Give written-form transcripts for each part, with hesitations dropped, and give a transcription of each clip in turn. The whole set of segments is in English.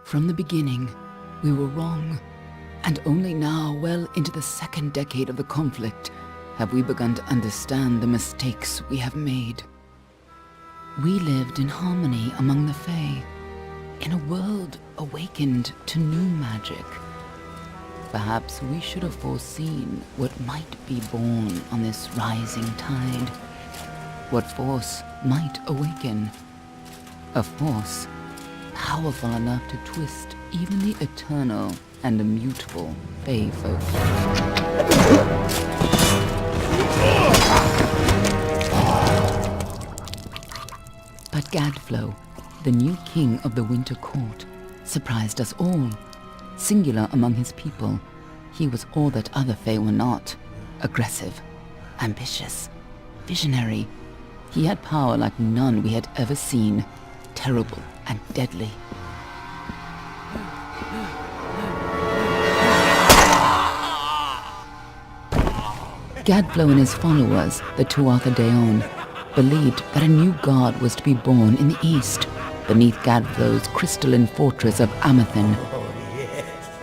From the beginning, we were wrong, and only now, well into the second decade of the conflict, have we begun to understand the mistakes we have made. We lived in harmony among the Fae, in a world awakened to new magic. Perhaps we should have foreseen what might be born on this rising tide. What force might awaken. A force powerful enough to twist even the eternal and immutable Fae folk. But Gadflow, the new king of the Winter Court, surprised us all. Singular among his people, he was all that other Fae were not. Aggressive, ambitious, visionary. He had power like none we had ever seen, terrible and deadly. Gadflow and his followers, the Tuatha Deon, believed that a new god was to be born in the east, beneath Gadflow's crystalline fortress of Amathen.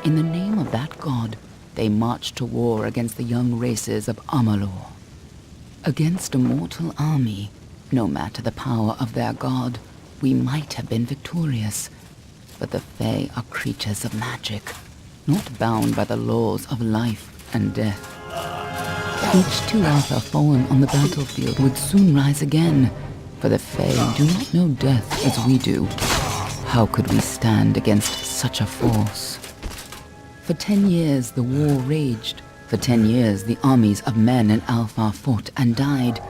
In the name of that god, they marched to war against the young races of Amalur. Against a mortal army, no matter the power of their god, we might have been victorious. But the Fae are creatures of magic, not bound by the laws of life and death. Each Tuatha fallen on the battlefield would soon rise again, for the Fae do not know death as we do. How could we stand against such a force? For 10 years the war raged. For 10 years the armies of Men and Alpha fought and died.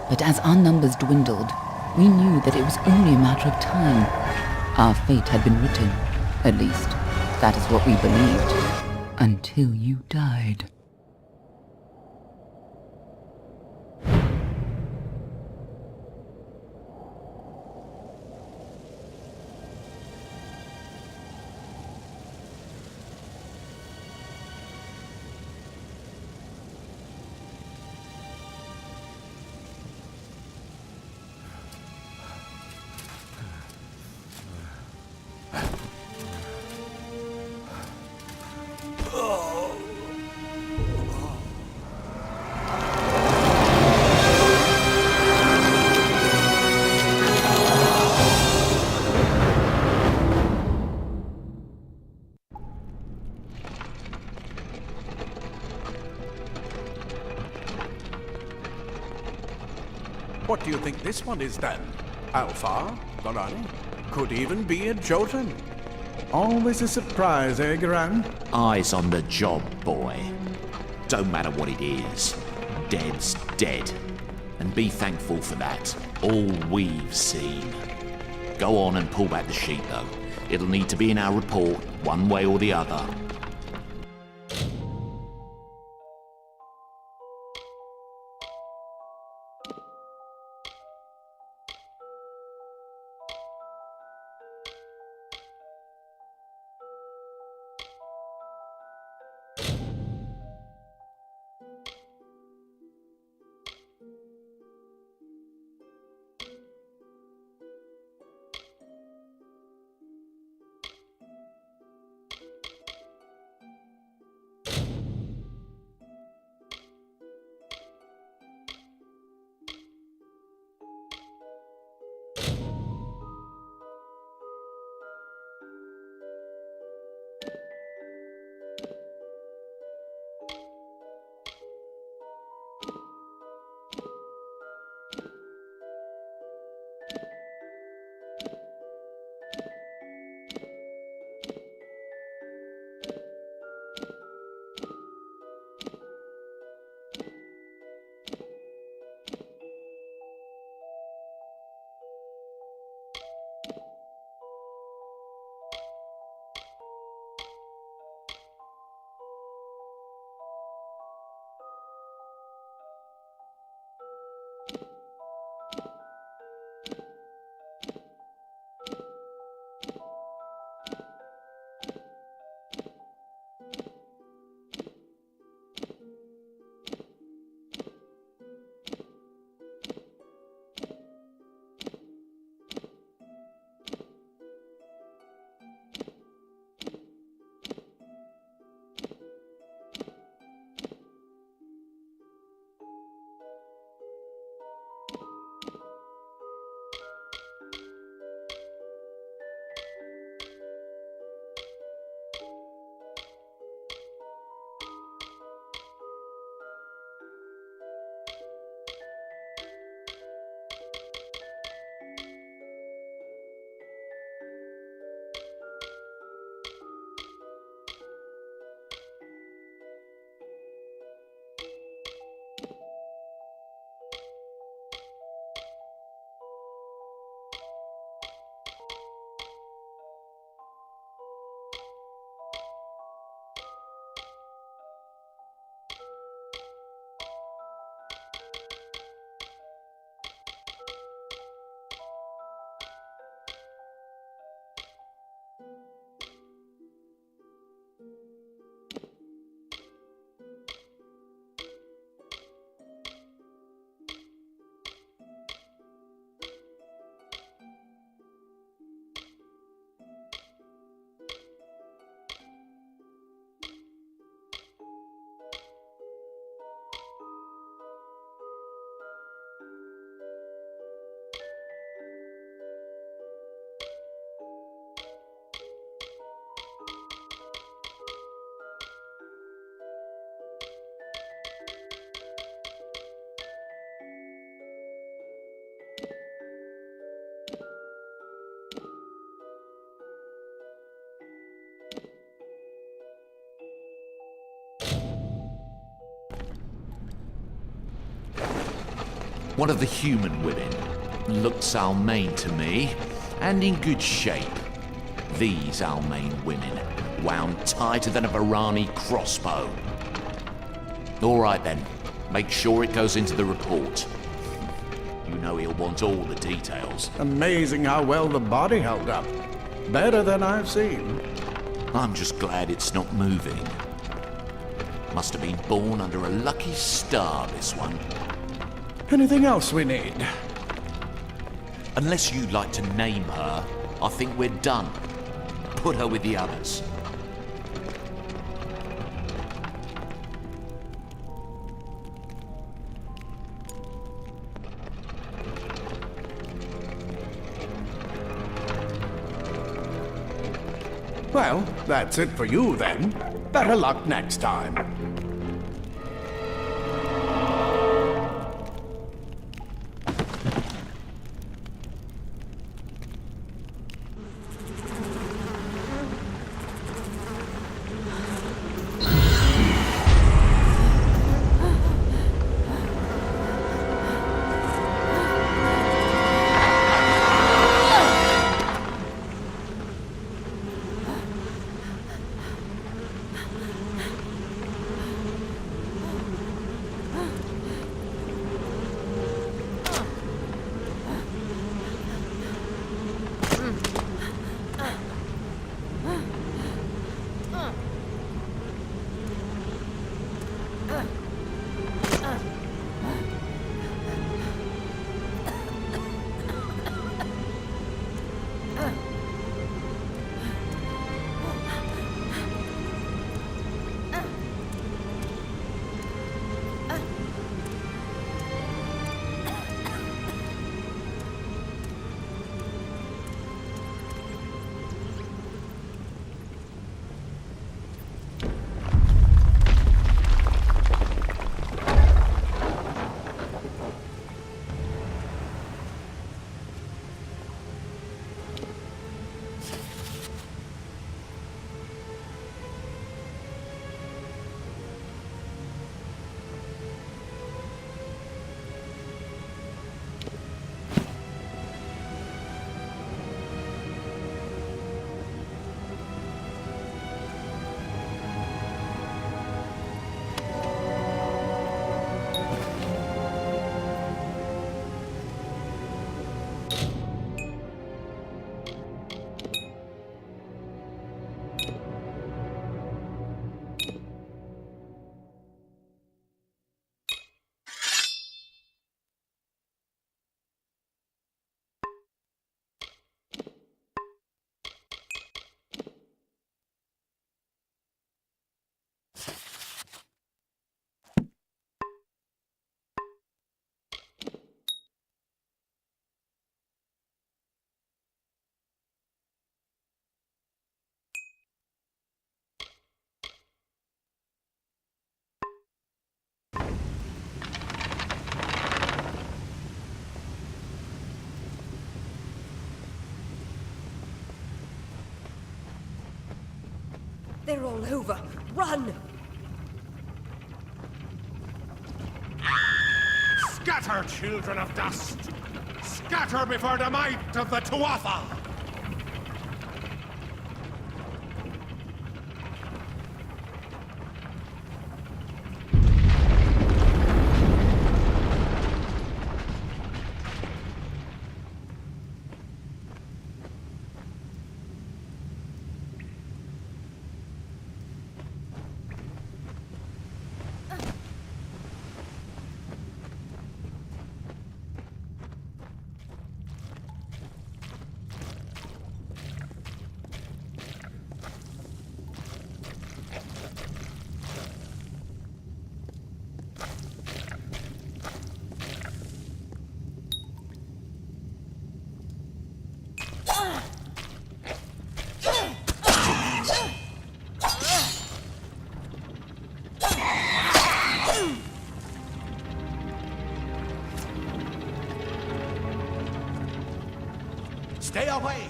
But as our numbers dwindled, we knew that it was only a matter of time. Our fate had been written. At least, that is what we believed. Until you died. What do you think this one is then? Alpha? Garani? Could even be a Jotun. Always a surprise, eh, Garan? Eyes on the job, boy. Don't matter what it is. Dead's dead. And be thankful for that. All we've seen. Go on and pull back the sheet, though. It'll need to be in our report, one way or the other. One of the human women. Looks Almain to me, and in good shape. These Almain women, wound tighter than a Varani crossbow. All right then, make sure it goes into the report. You know he'll want all the details. Amazing how well the body held up. Better than I've seen. I'm just glad it's not moving. Must have been born under a lucky star, this one. Anything else we need? Unless you'd like to name her, I think we're done. Put her with the others. Well, that's it for you then. Better luck next time. They're all over. Run! Scatter, children of dust! Scatter before the might of the Tuatha! Stay away!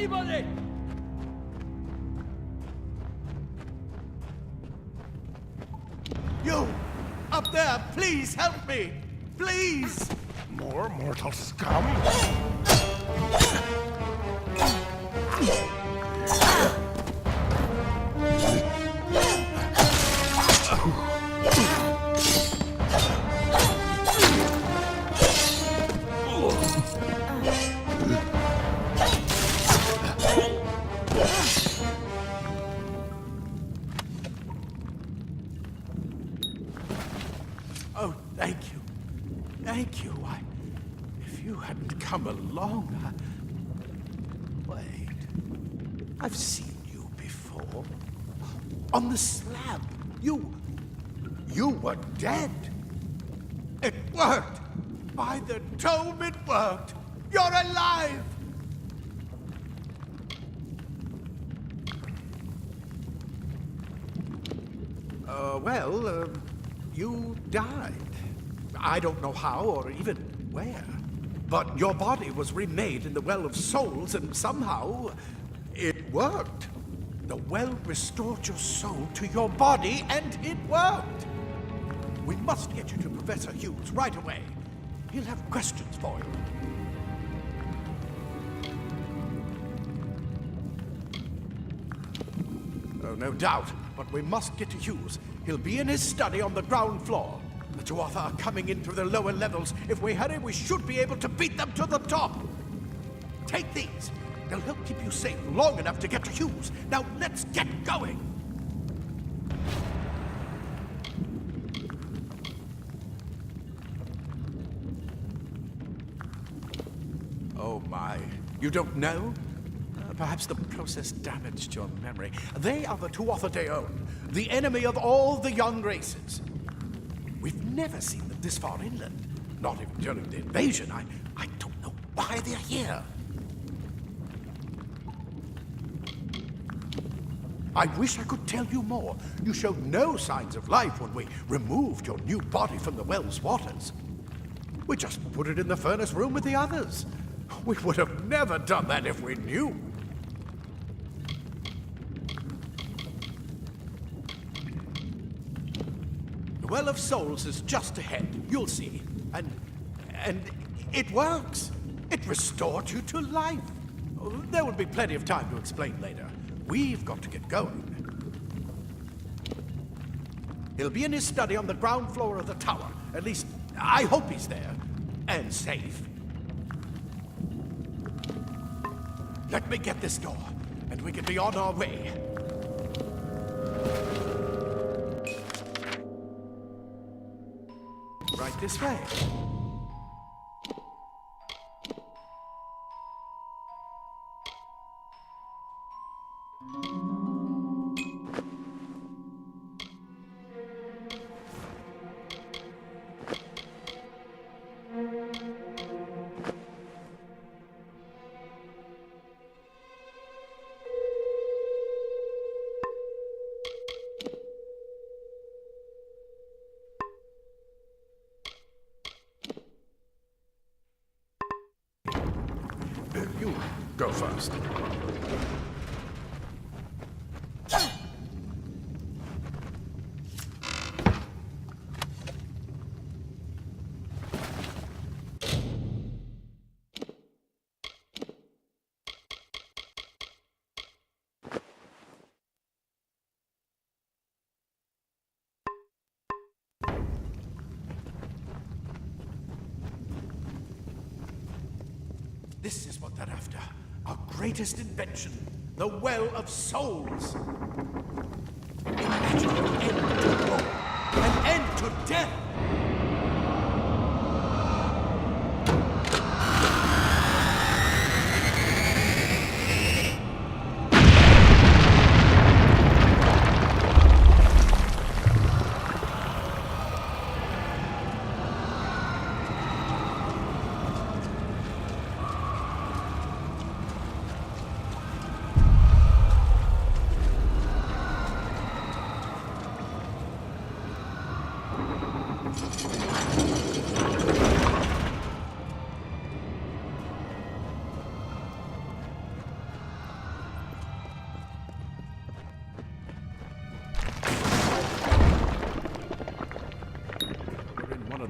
Anybody! You! Up there, please help me! Please! More mortal scum? Oh, thank you. Thank you. If you hadn't come along, Wait. I've seen you before. On the slab. You were dead. It worked. By the dome, it worked. You're alive. You died. I don't know how or even where. But your body was remade in the Well of Souls, and somehow it worked. The well restored your soul to your body, and it worked. We must get you to Professor Hughes right away. He'll have questions for you. Oh, no doubt. But we must get to Hughes. He'll be in his study on the ground floor. The Tuatha are coming in through the lower levels. If we hurry, we should be able to beat them to the top. Take these. They'll help keep you safe long enough to get to Hughes. Now, let's get going. Oh, my. You don't know? Perhaps the process damaged your memory. They are the Tuatha Deon, the enemy of all the young races. We've never seen them this far inland. Not even during the invasion. I don't know why they're here. I wish I could tell you more. You showed no signs of life when we removed your new body from the well's waters. We just put it in the furnace room with the others. We would have never done that if we knew. The Well of Souls is just ahead. You'll see. And it works. It restored you to life. There will be plenty of time to explain later. We've got to get going. He'll be in his study on the ground floor of the tower. At least, I hope he's there. And safe. Let me get this door, and we can be on our way. Right this way. You go first. This is what they're after. Our greatest invention, the Well of Souls. Imagine an end to war, an end to death.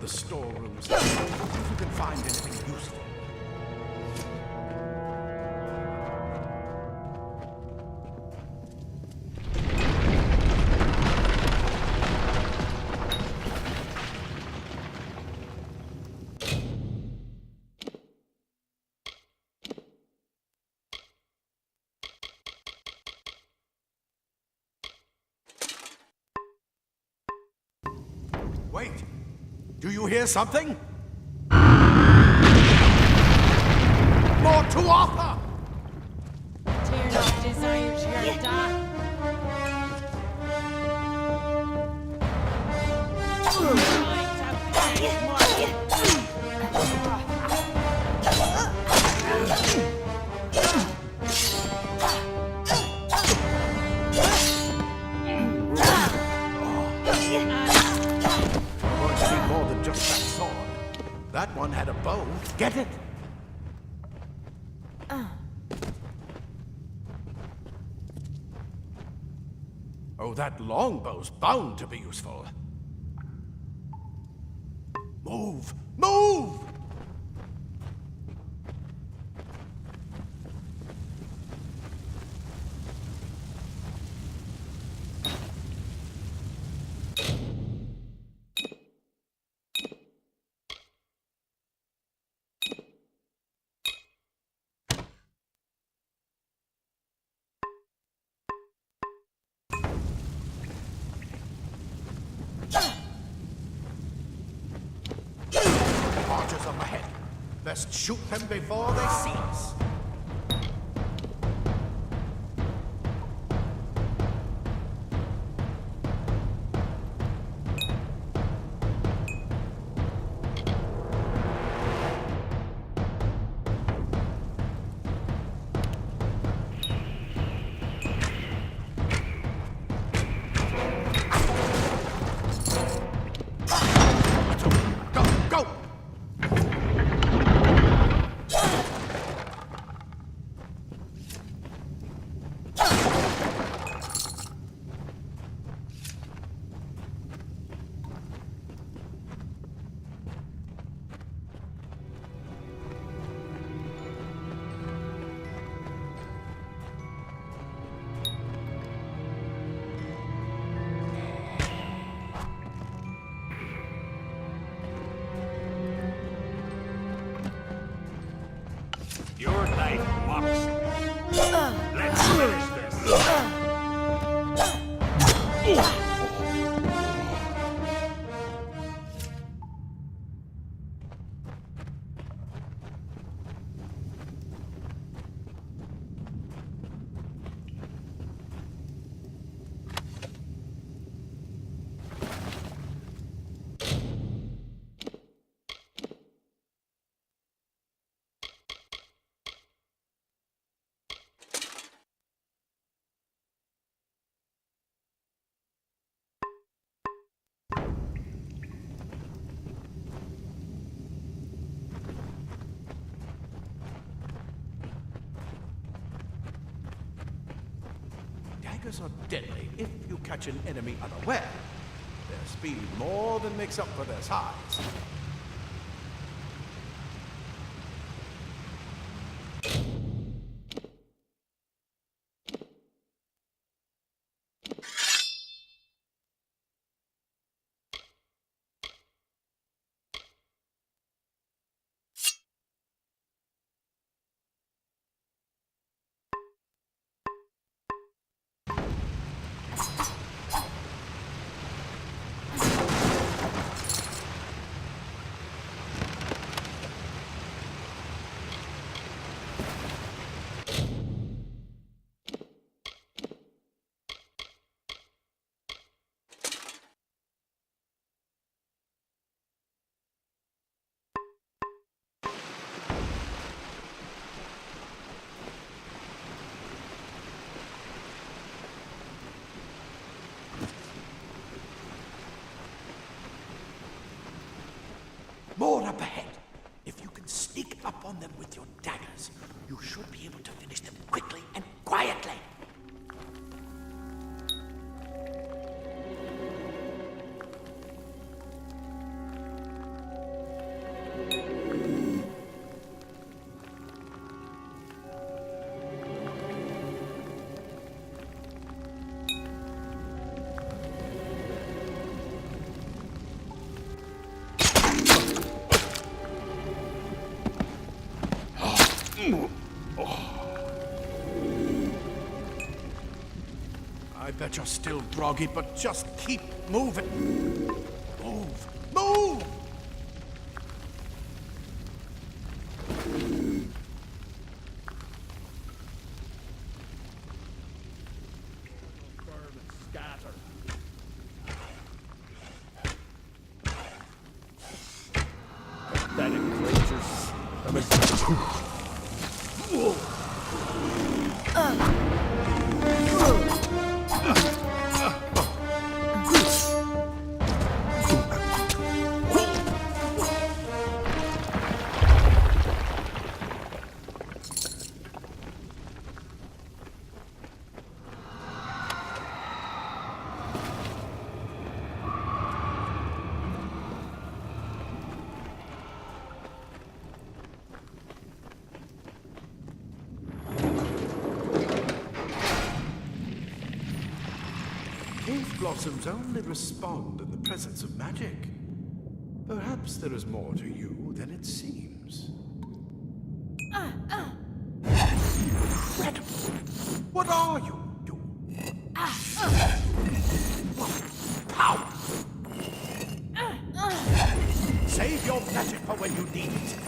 the storerooms. See if you can find anything useful. Wait! Do you hear something? More to Arthur! Tear not desire to die. Going to need more than just that sword. That one had a bow. Get it? Oh, that longbow's bound to be useful. Move! Move! Archers up ahead. Best shoot them before they see us. Go, go! Your life mocks me. Let's finish this. Daggers are deadly if you catch an enemy unaware. Their speed more than makes up for their size. More up ahead. If you can sneak up on them with your daggers, you should be able to finish them quickly and quietly. that you're still groggy, but just keep moving. Move! Move! Burn and scatter. Pathetic creatures. Cave blossoms only respond in the presence of magic. Perhaps there is more to you than it seems. Incredible! What are you? Power! Save your magic for when you need it.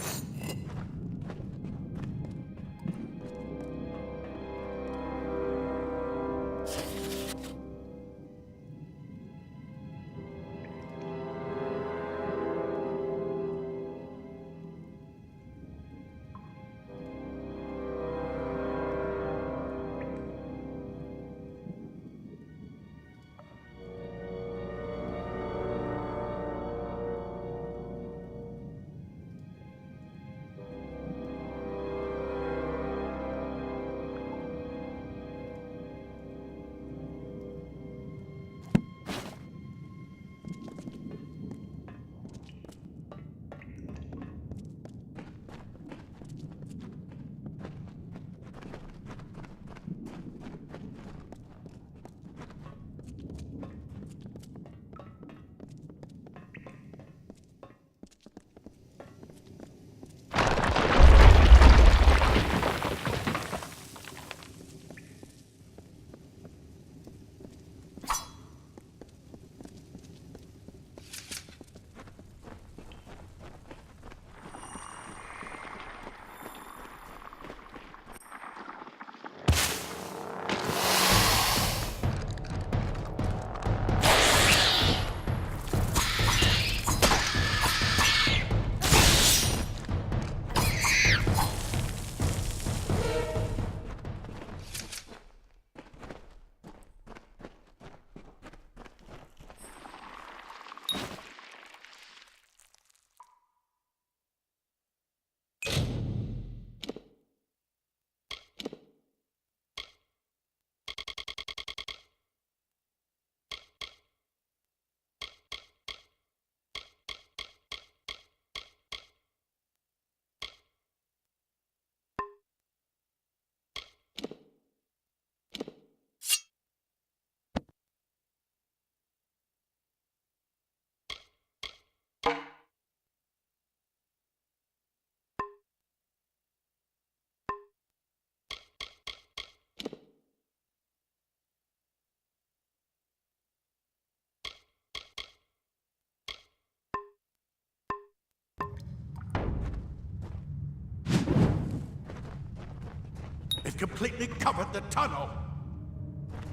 It completely covered the tunnel.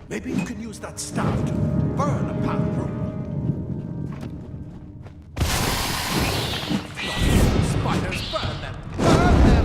Maybe you can use that staff to burn a path through. Spiders, burn them! Burn them!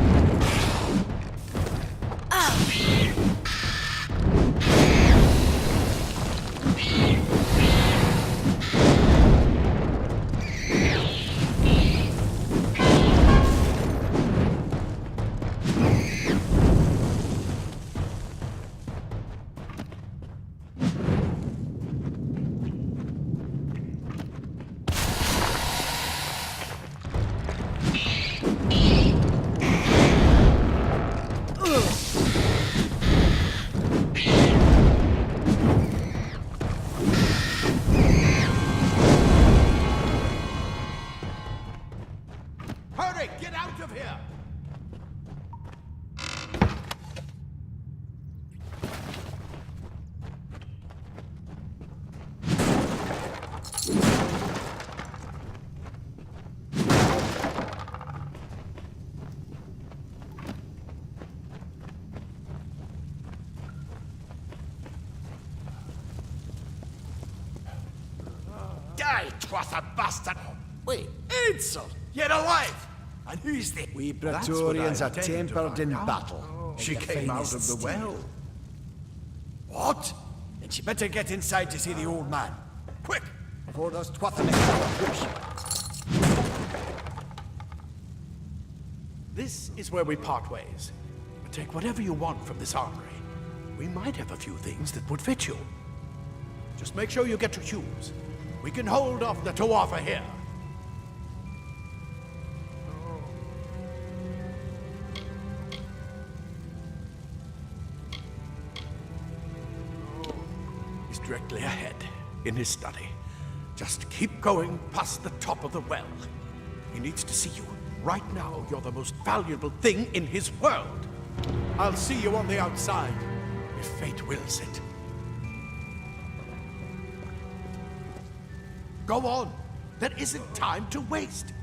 Die, twather bastard! Wait, Ansel! You're alive! And who's this? We That's what Praetorians I are intended to tempered find in out. battle. She Your came out finest of the steel. well. What? Then she better get inside to see the old man. Quick! Before those twather make a push. This is where we part ways. Take whatever you want from this armory. We might have a few things that would fit you. Just make sure you get your shoes. We can hold off the Tuatha here. He's directly ahead, in his study. Just keep going past the top of the well. He needs to see you. Right now, you're the most valuable thing in his world. I'll see you on the outside, if fate wills it. Go on. There isn't time to waste.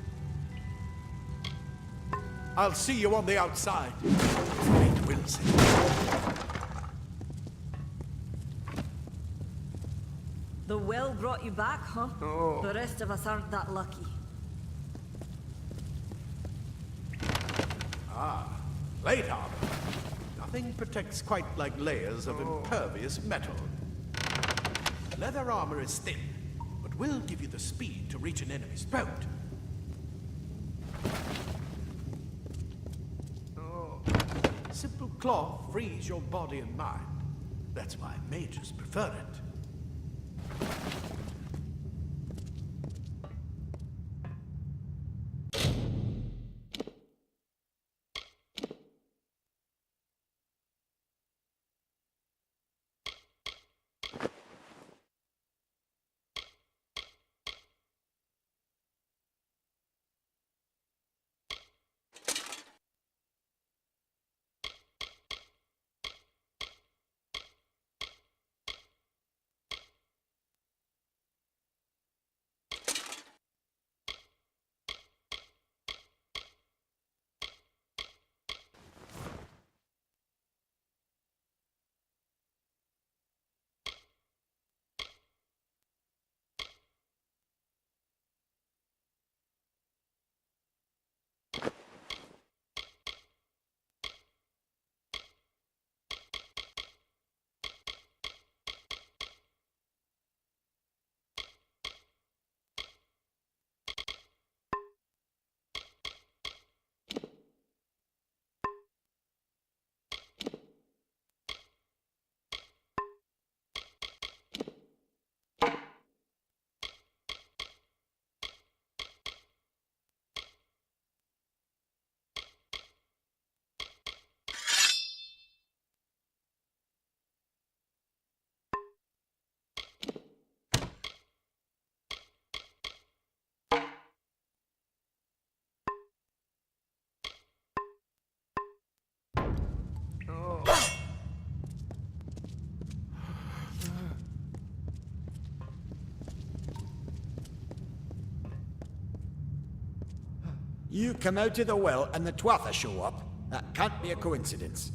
I'll see you on the outside, if fate wills it. The well brought you back, huh? The rest of us aren't that lucky. Plate armor. Nothing protects quite like layers of impervious metal. Leather armor is thin, but will give you the speed to reach an enemy's boat. Simple cloth frees your body and mind. That's why mages prefer it. You come out of the well and the Tuatha show up. That can't be a coincidence.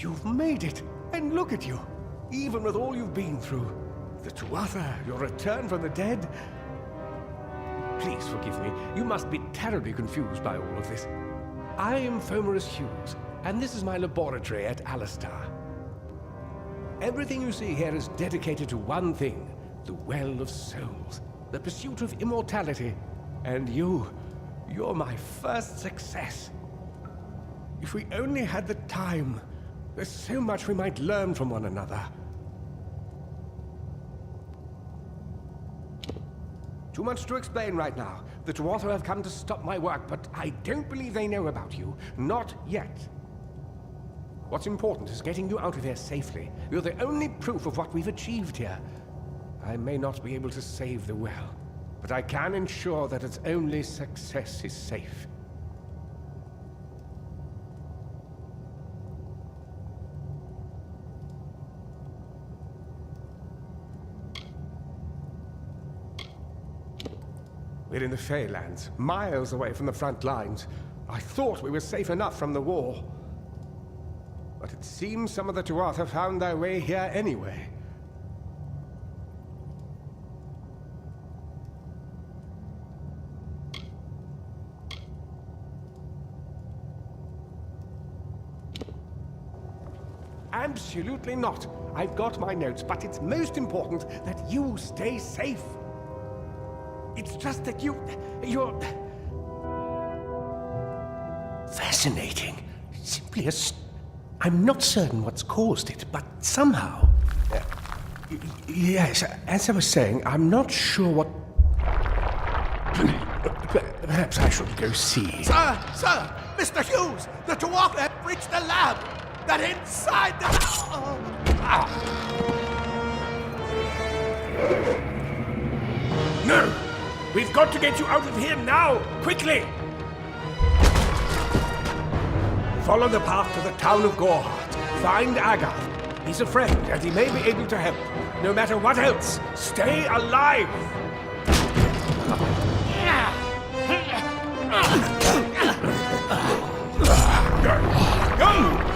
You've made it, and look at you. Even with all you've been through. The Tuatha, your return from the dead. Please forgive me. You must be terribly confused by all of this. I am Fomerus Hughes, and this is my laboratory at Alistar. Everything you see here is dedicated to one thing, the Well of Souls, the pursuit of immortality. And you're my first success. If we only had the time, there's so much we might learn from one another. Too much to explain right now. The Tuatha have come to stop my work, but I don't believe they know about you. Not yet. What's important is getting you out of here safely. You're the only proof of what we've achieved here. I may not be able to save the well, but I can ensure that its only success is safe. We're in the Feylands, miles away from the front lines. I thought we were safe enough from the war. But it seems some of the Tuatha found their way here anyway. Absolutely not. I've got my notes, but it's most important that you stay safe. It's just that you're... fascinating. Simply I'm not certain what's caused it, but somehow... yes, as I was saying, I'm not sure what... Perhaps I should go see. Sir! Mr. Hughes! The Tuatha have reached the lab! They're inside the... No! We've got to get you out of here now! Quickly! Follow the path to the town of Gorhart. Find Agath. He's a friend, and he may be able to help. No matter what else, stay alive! Go!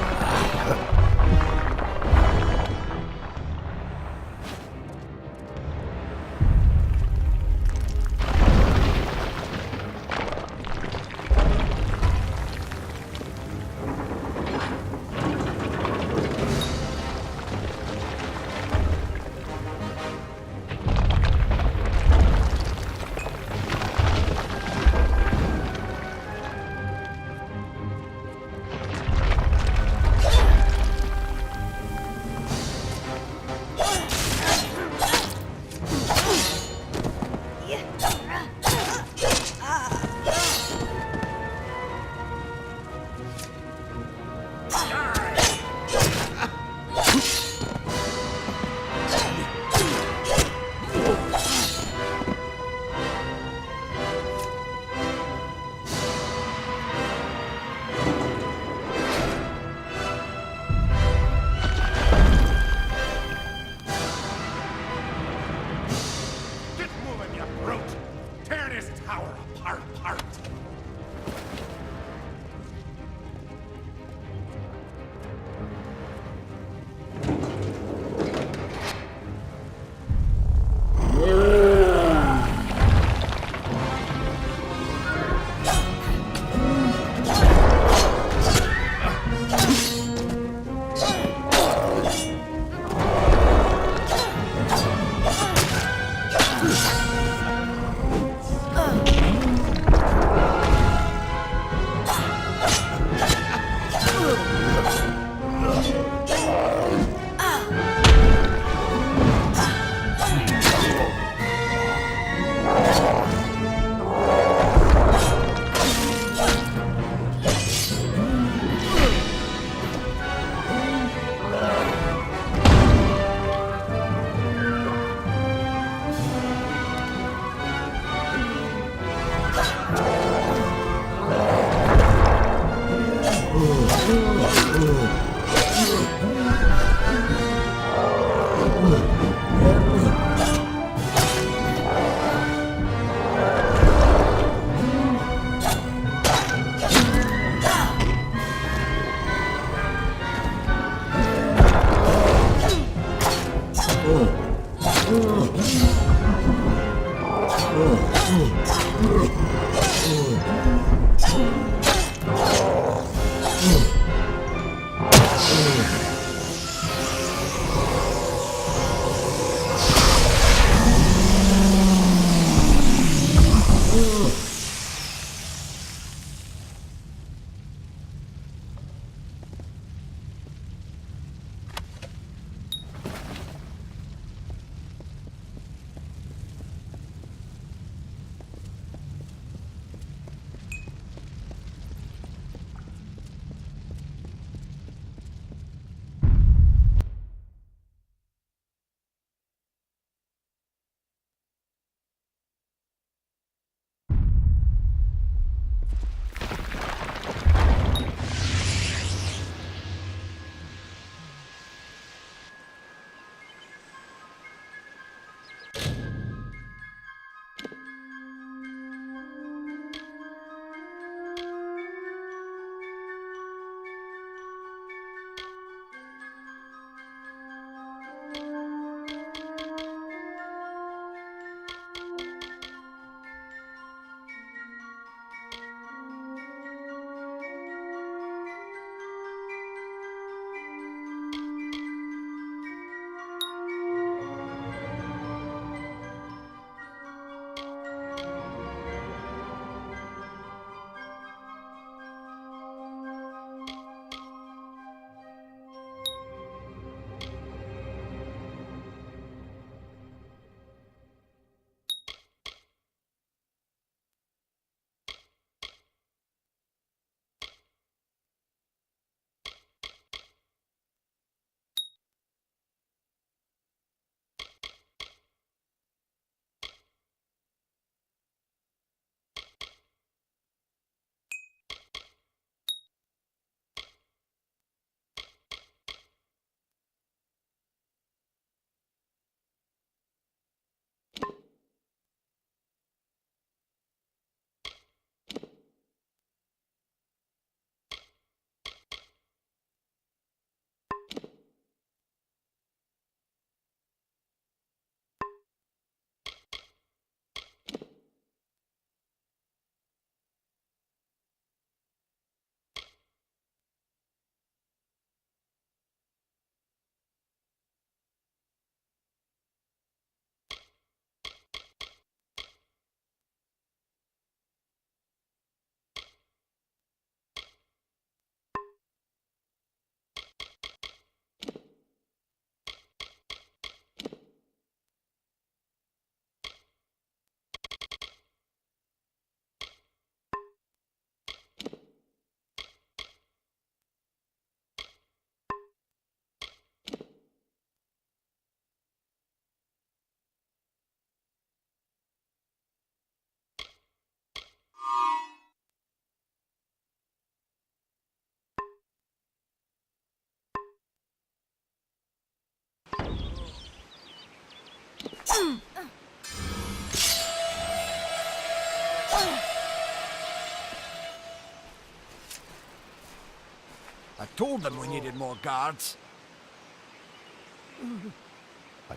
I told them we needed more guards.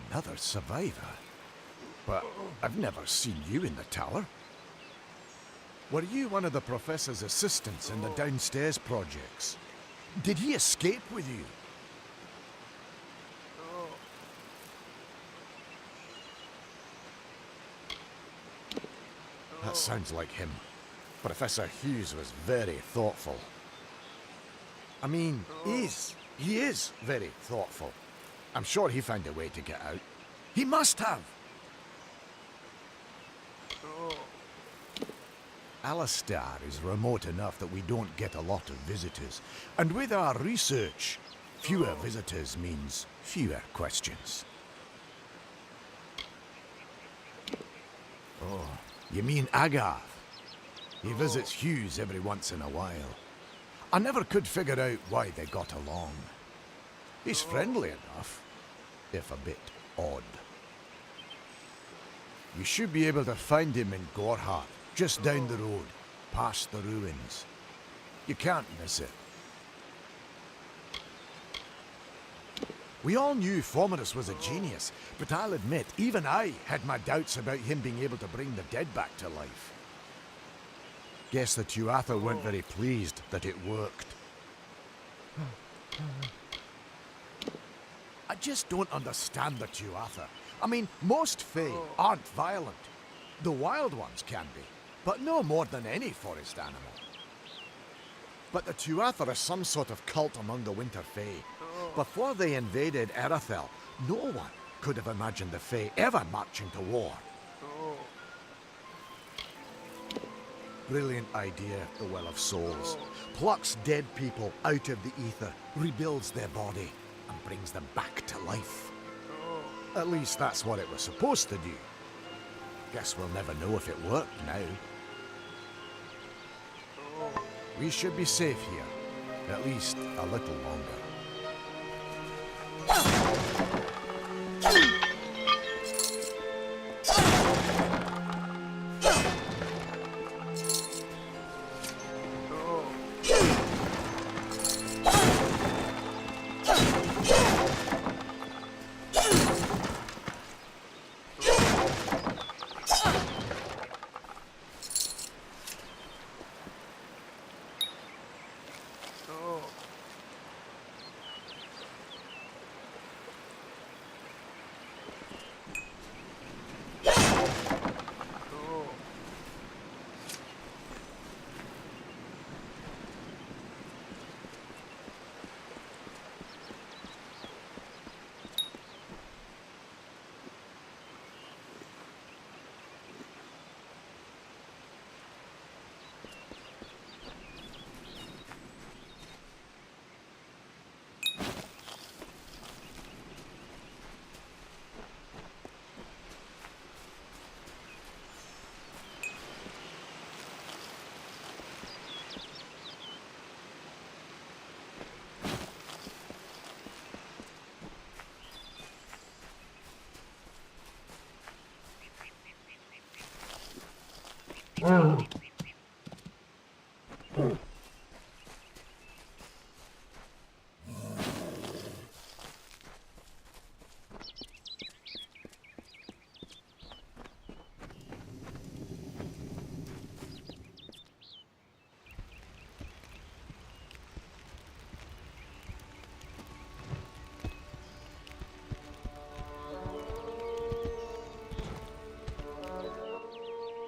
Another survivor? But I've never seen you in the tower. Were you one of the Professor's assistants in the downstairs projects? Did he escape with you? That sounds like him. Professor Hughes was very thoughtful. I mean, he is very thoughtful. I'm sure he found a way to get out. He must have! Alistair is remote enough that we don't get a lot of visitors. And with our research, fewer visitors means fewer questions. Oh, you mean Agarth? He visits Hughes every once in a while. I never could figure out why they got along. He's friendly enough, if a bit odd. You should be able to find him in Gorhart, just down the road, past the ruins. You can't miss it. We all knew Fomerus was a genius, but I'll admit, even I had my doubts about him being able to bring the dead back to life. Guess the Tuatha weren't very pleased that it worked. I just don't understand the Tuatha. I mean, most Fae aren't violent. The wild ones can be, but no more than any forest animal. But the Tuatha are some sort of cult among the Winter Fae. Before they invaded Erythel, no one could have imagined the Fae ever marching to war. Brilliant idea, the Well of Souls. Plucks dead people out of the ether, rebuilds their body, and brings them back to life. At least that's what it was supposed to do. Guess we'll never know if it worked now. We should be safe here, at least a little longer.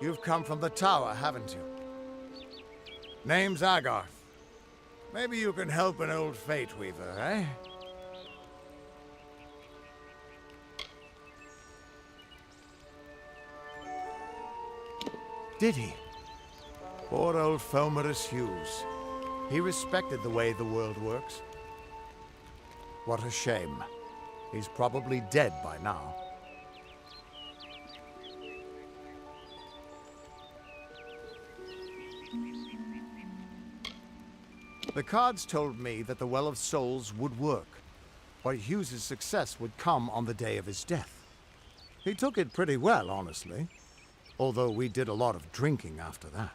You've come from the tower, haven't you? Name's Agarth. Maybe you can help an old fate weaver, eh? Did he? Poor old Fomerus Hughes. He respected the way the world works. What a shame. He's probably dead by now. The cards told me that the Well of Souls would work, but Hughes's success would come on the day of his death. He took it pretty well, honestly. Although we did a lot of drinking after that.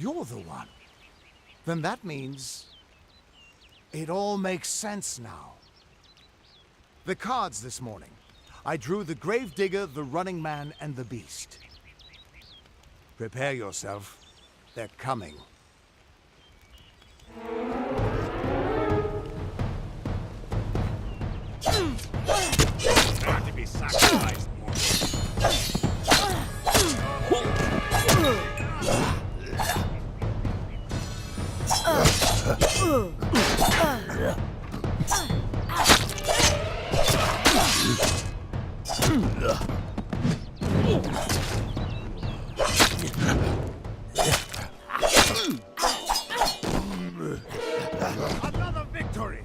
You're the one. Then that means it all makes sense now. The cards this morning. I drew the Gravedigger, the Running Man, and the Beast. Prepare yourself. They're coming. Not to be sacrificed, Another victory!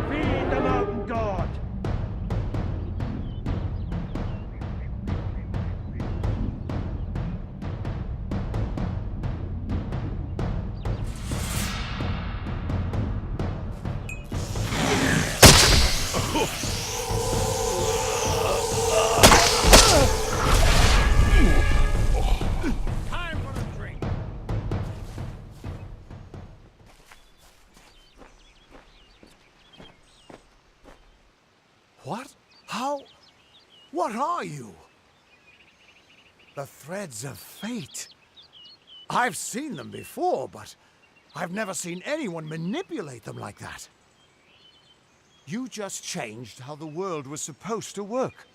Feed the mountain god! Time for a drink! What? How? What are you? The threads of fate. I've seen them before, but I've never seen anyone manipulate them like that. You just changed how the world was supposed to work.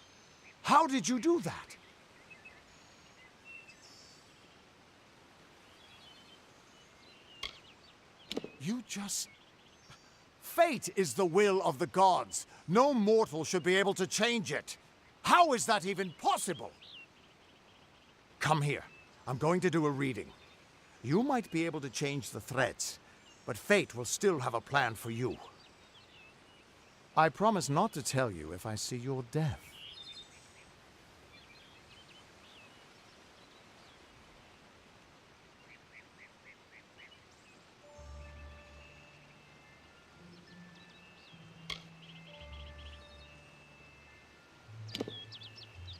How did you do that? You just... Fate is the will of the gods. No mortal should be able to change it. How is that even possible? Come here. I'm going to do a reading. You might be able to change the threads, but fate will still have a plan for you. I promise not to tell you if I see your death.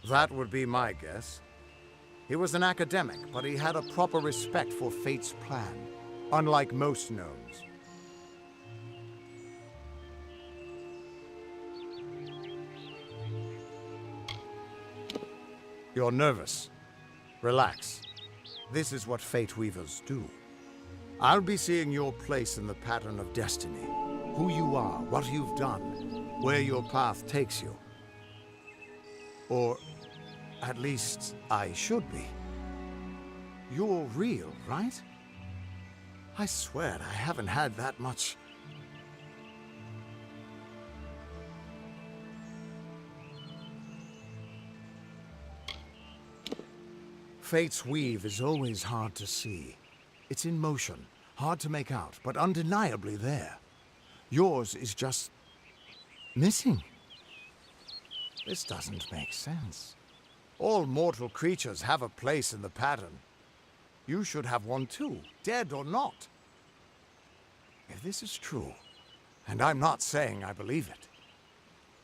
That would be my guess. He was an academic, but he had a proper respect for fate's plan, unlike most gnomes. You're nervous. Relax. This is what fate weavers do. I'll be seeing your place in the pattern of destiny. Who you are, what you've done, where your path takes you. Or, at least, I should be. You're real, right? I swear I haven't had that much... Fate's weave is always hard to see. It's in motion, hard to make out, but undeniably there. Yours is just... missing. This doesn't make sense. All mortal creatures have a place in the pattern. You should have one too, dead or not. If this is true, and I'm not saying I believe it,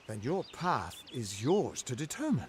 then your path is yours to determine.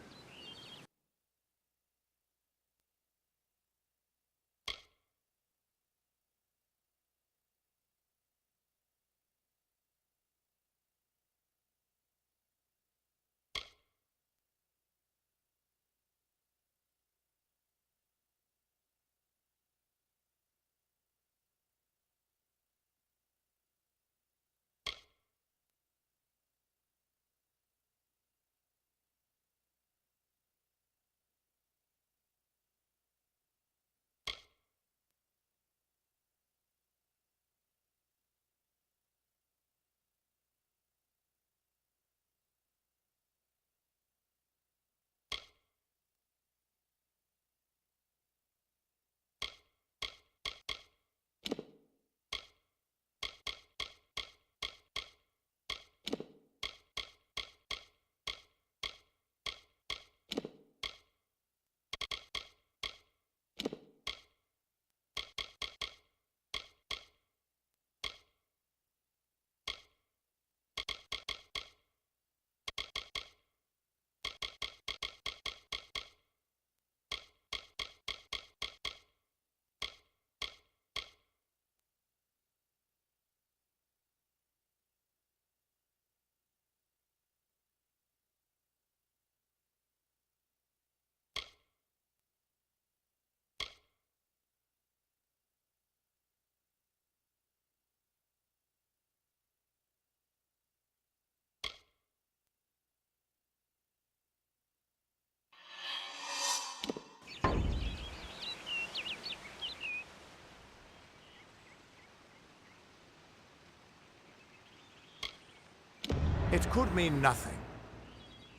It could mean nothing.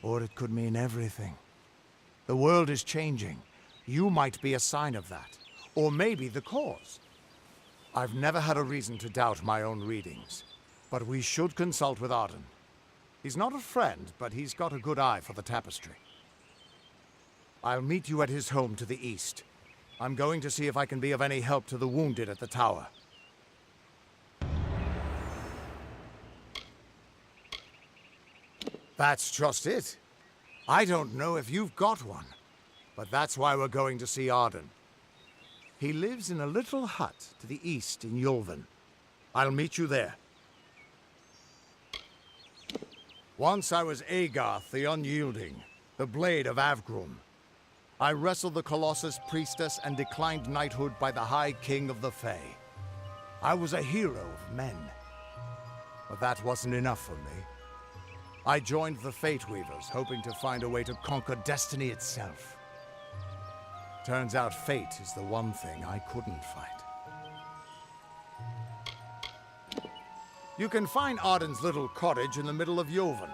Or it could mean everything. The world is changing. You might be a sign of that. Or maybe the cause. I've never had a reason to doubt my own readings. But we should consult with Arden. He's not a friend, but he's got a good eye for the tapestry. I'll meet you at his home to the east. I'm going to see if I can be of any help to the wounded at the tower. That's just it. I don't know if you've got one, but that's why we're going to see Arden. He lives in a little hut to the east in Yulven. I'll meet you there. Once I was Agarth the Unyielding, the Blade of Avgrum. I wrestled the Colossus priestess and declined knighthood by the High King of the Fae. I was a hero of men. But that wasn't enough for me. I joined the Fate Weavers, hoping to find a way to conquer destiny itself. Turns out fate is the one thing I couldn't fight. You can find Arden's little cottage in the middle of Yulven.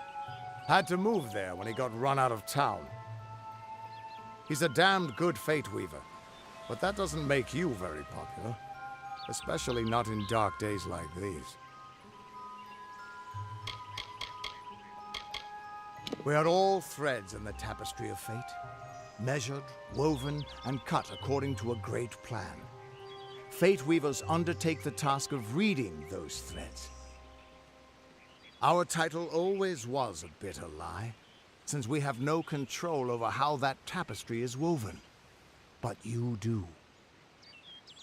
Had to move there when he got run out of town. He's a damned good Fate Weaver, but that doesn't make you very popular. Especially not in dark days like these. We are all threads in the tapestry of fate. Measured, woven, and cut according to a great plan. Fate Weavers undertake the task of reading those threads. Our title always was a bitter lie, since we have no control over how that tapestry is woven. But you do.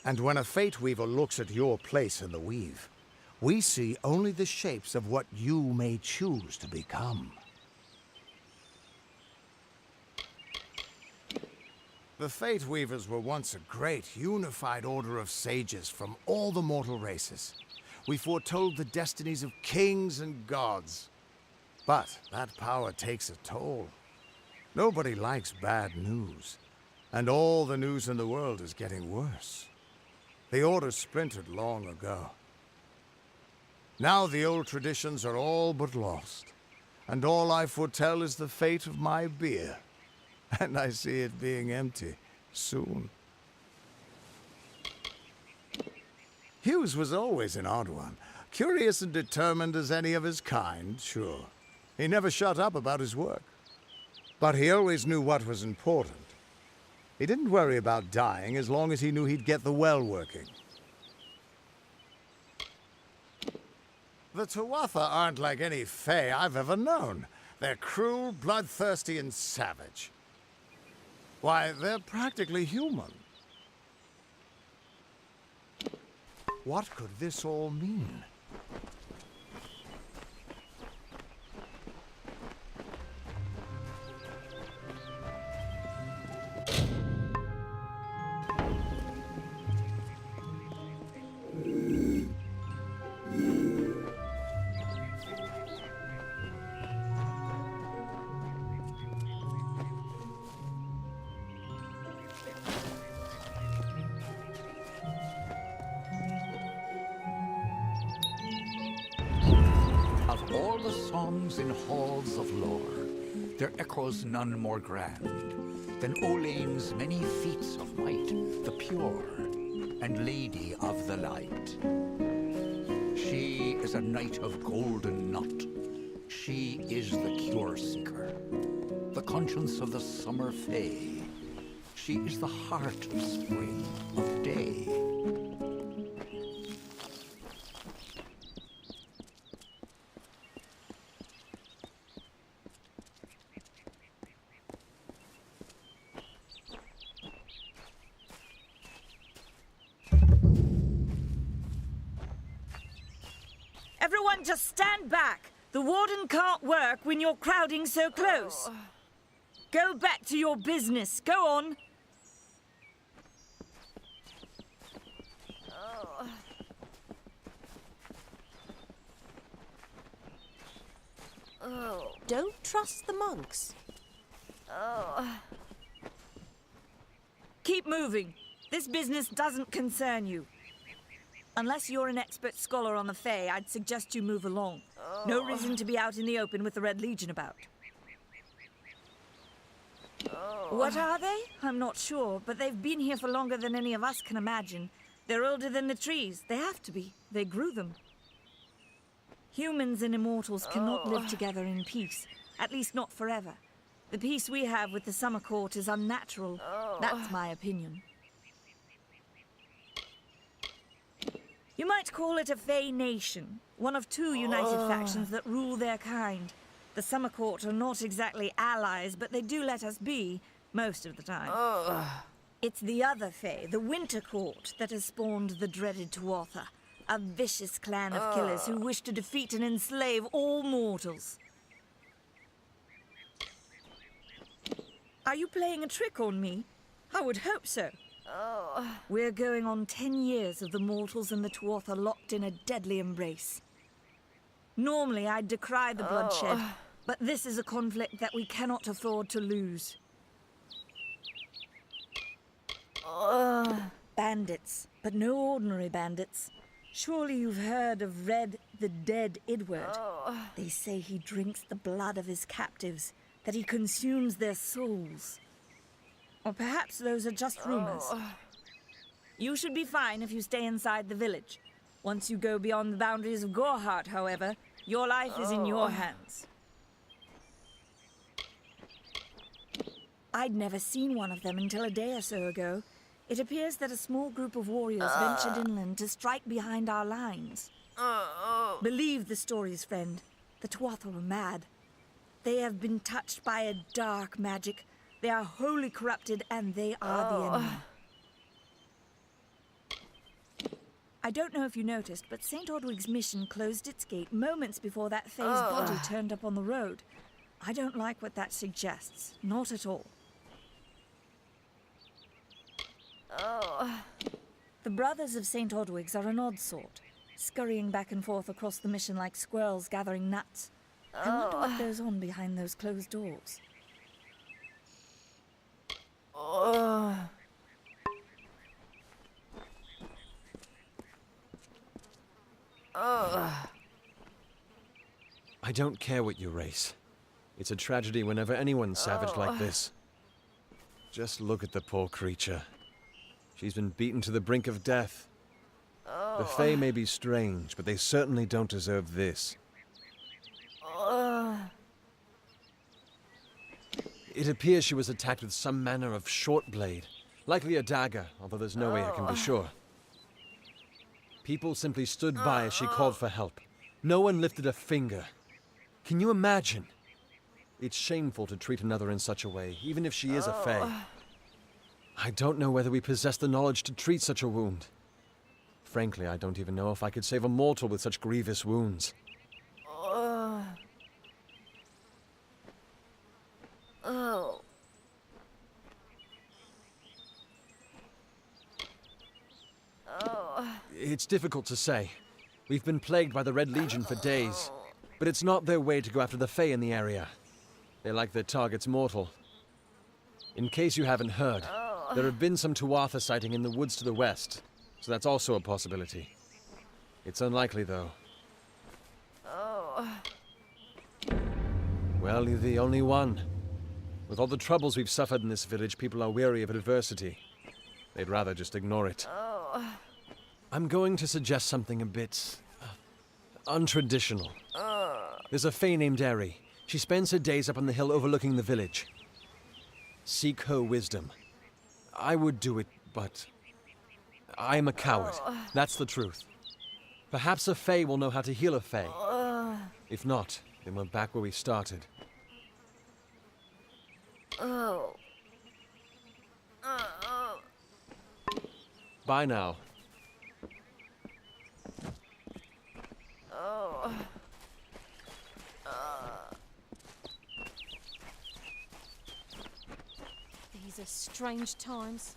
And when a Fate Weaver looks at your place in the weave, we see only the shapes of what you may choose to become. The Fate Weavers were once a great, unified order of sages from all the mortal races. We foretold the destinies of kings and gods. But that power takes a toll. Nobody likes bad news. And all the news in the world is getting worse. The Order splintered long ago. Now the old traditions are all but lost. And all I foretell is the fate of my beer. And I see it being empty soon. Hughes was always an odd one. Curious and determined as any of his kind, sure. He never shut up about his work. But he always knew what was important. He didn't worry about dying as long as he knew he'd get the well working. The Tuatha aren't like any Fae I've ever known. They're cruel, bloodthirsty, and savage. Why, they're practically human. What could this all mean? Of all the songs in halls of lore, there echoes none more grand than Olane's many feats of might, the pure and lady of the light. She is a knight of golden knot. She is the cure seeker, the conscience of the summer fae. She is the heart of spring, of day. Everyone just stand back. The warden can't work when you're crowding so close. Go back to your business. Go on. Don't trust the monks. Keep moving. This business doesn't concern you. Unless you're an expert scholar on the Fae, I'd suggest you move along. No reason to be out in the open with the Red Legion about. What are they? I'm not sure, but they've been here for longer than any of us can imagine. They're older than the trees. They have to be. They grew them. Humans and immortals cannot live together in peace, at least not forever. The peace we have with the Summer Court is unnatural. That's my opinion. You might call it a Fae nation, one of two united factions that rule their kind. The Summer Court are not exactly allies, but they do let us be, most of the time. It's the other Fae, the Winter Court, that has spawned the dreaded Tuatha, a vicious clan of killers who wish to defeat and enslave all mortals. Are you playing a trick on me? I would hope so. We're going on 10 years of the mortals and the Tuatha locked in a deadly embrace. Normally, I'd decry the bloodshed, but this is a conflict that we cannot afford to lose. Bandits, but no ordinary bandits. Surely you've heard of Red, the dead Idward. They say he drinks the blood of his captives, that he consumes their souls. Or perhaps those are just rumors. You should be fine if you stay inside the village. Once you go beyond the boundaries of Gorhart, however, your life is in your hands. I'd never seen one of them until a day or so ago. It appears that a small group of warriors ventured inland to strike behind our lines. Believe the stories, friend. The Tuatha were mad. They have been touched by a dark magic. They are wholly corrupted, and they are the enemy. I don't know if you noticed, but St. Ordwig's mission closed its gate moments before that Fae's body turned up on the road. I don't like what that suggests. Not at all. The brothers of St. Ordwig's are an odd sort, scurrying back and forth across the mission like squirrels gathering nuts. I wonder what goes on behind those closed doors. I don't care what you race. It's a tragedy whenever anyone's savage like this. Just look at the poor creature. She's been beaten to the brink of death. The Fae may be strange, but they certainly don't deserve this. It appears she was attacked with some manner of short blade, likely a dagger, although there's no way I can be sure. People simply stood by as she called for help. No one lifted a finger. Can you imagine? It's shameful to treat another in such a way, even if she is a Fae. I don't know whether we possess the knowledge to treat such a wound. Frankly, I don't even know if I could save a mortal with such grievous wounds. It's difficult to say. We've been plagued by the Red Legion for days, but it's not their way to go after the Fae in the area. They like their targets mortal. In case you haven't heard, there have been some Tuatha sighting in the woods to the west, so that's also a possibility. It's unlikely, though. Well, you're the only one. With all the troubles we've suffered in this village, people are weary of adversity. They'd rather just ignore it. I'm going to suggest something a bit untraditional. There's a Fae named Eri. She spends her days up on the hill overlooking the village. Seek her wisdom. I would do it, but I am a coward. That's the truth. Perhaps a Fae will know how to heal a Fae. If not, then we're back where we started. Bye now. These are strange times.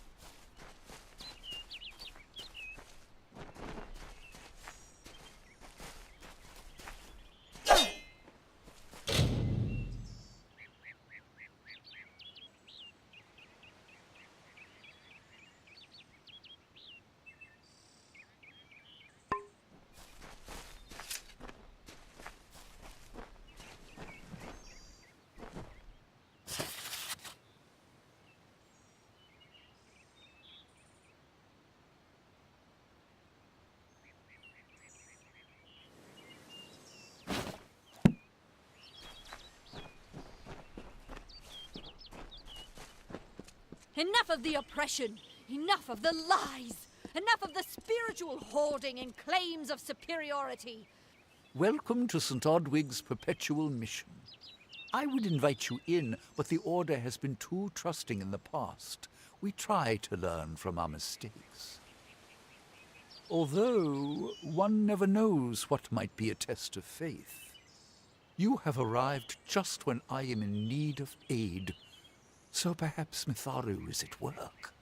Enough of the oppression! Enough of the lies! Enough of the spiritual hoarding and claims of superiority! Welcome to St. Odwig's perpetual mission. I would invite you in, but the Order has been too trusting in the past. We try to learn from our mistakes. Although, one never knows what might be a test of faith. You have arrived just when I am in need of aid, so perhaps Mitharu is at work.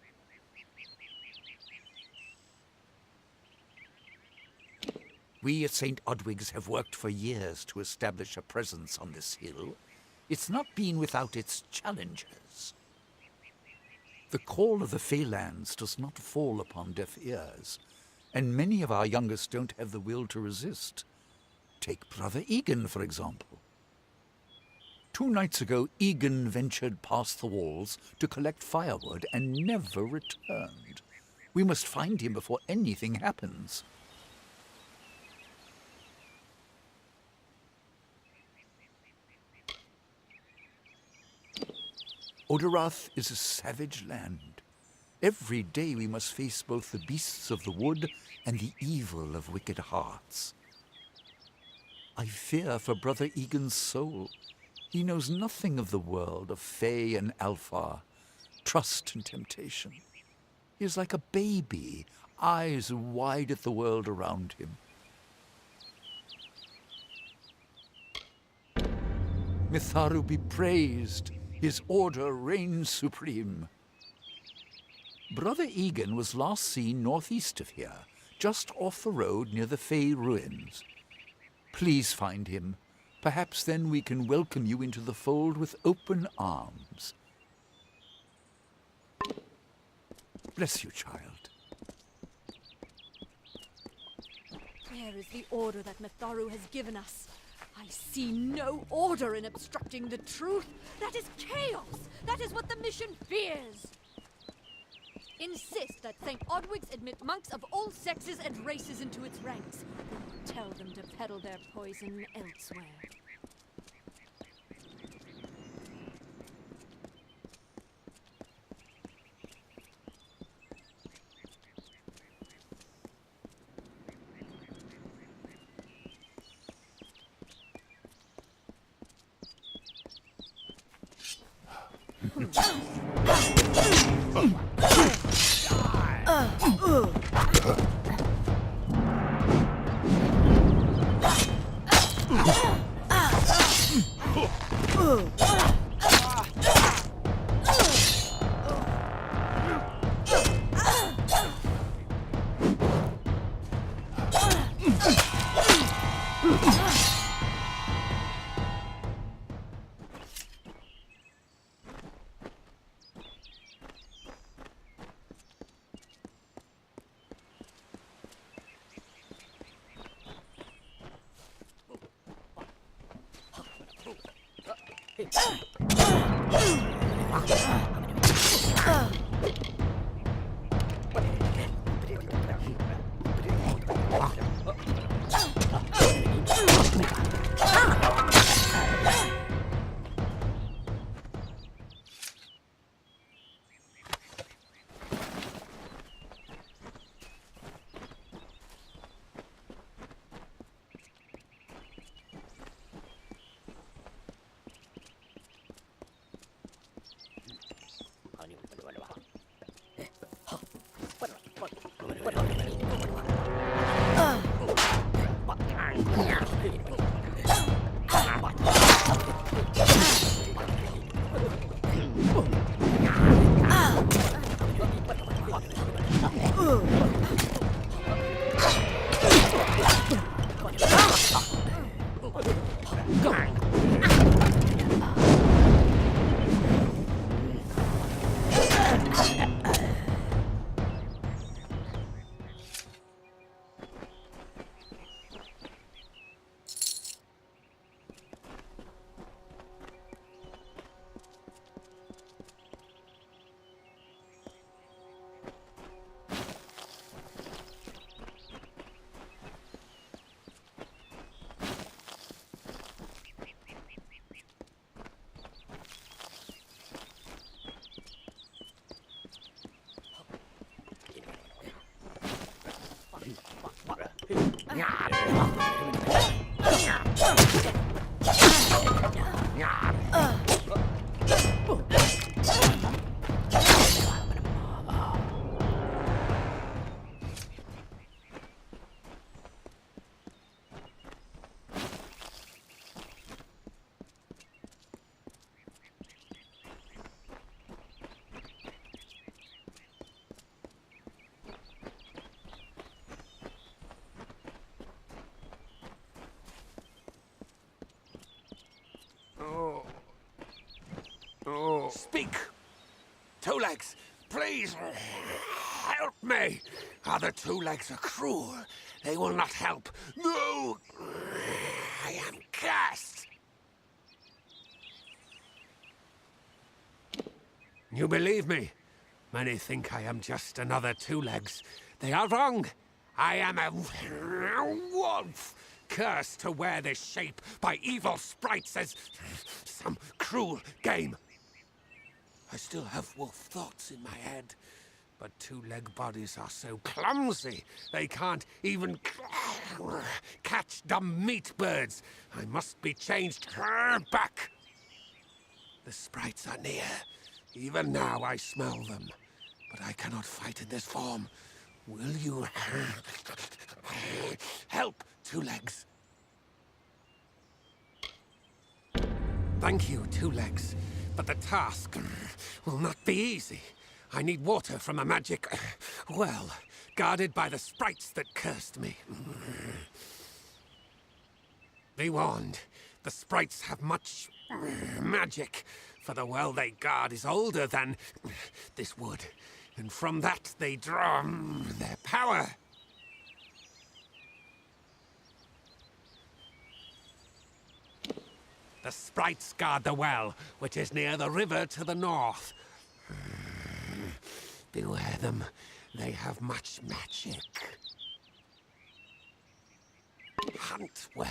We at St. Odwig's have worked for years to establish a presence on this hill. It's not been without its challenges. The call of the Feylands does not fall upon deaf ears, and many of our youngest don't have the will to resist. Take Brother Egan, for example. 2 nights ago, Egan ventured past the walls to collect firewood and never returned. We must find him before anything happens. Oderath is a savage land. Every day we must face both the beasts of the wood and the evil of wicked hearts. I fear for Brother Egan's soul. He knows nothing of the world of Fey and Alpha, trust and temptation. He is like a baby, eyes wide at the world around him. Mitharu be praised. His order reigns supreme. Brother Egan was last seen northeast of here, just off the road near the Fey ruins. Please find him. Perhaps then we can welcome you into the fold with open arms. Bless you, child. Where is the order that Mitharu has given us? I see no order in obstructing the truth. That is chaos. That is what the mission fears. Insist that St. Odwig's admit monks of all sexes and races into its ranks. Tell them to peddle their poison elsewhere. Speak! Two Legs, please help me! Other Two Legs are cruel. They will not help. No! I am cursed! You believe me? Many think I am just another Two Legs. They are wrong. I am a wolf, cursed to wear this shape by evil sprites as some cruel game. I still have wolf thoughts in my head, but two-leg bodies are so clumsy, they can't even catch dumb meat birds. I must be changed back. The sprites are near. Even now I smell them, but I cannot fight in this form. Will you help, Two Legs? Thank you, Two Legs, but the task will not be easy. I need water from a magic well, guarded by the sprites that cursed me. Be warned, the sprites have much magic, for the well they guard is older than this wood, and from that they draw their power. The sprites guard the well, which is near the river to the north. Beware them. They have much magic. Hunt well.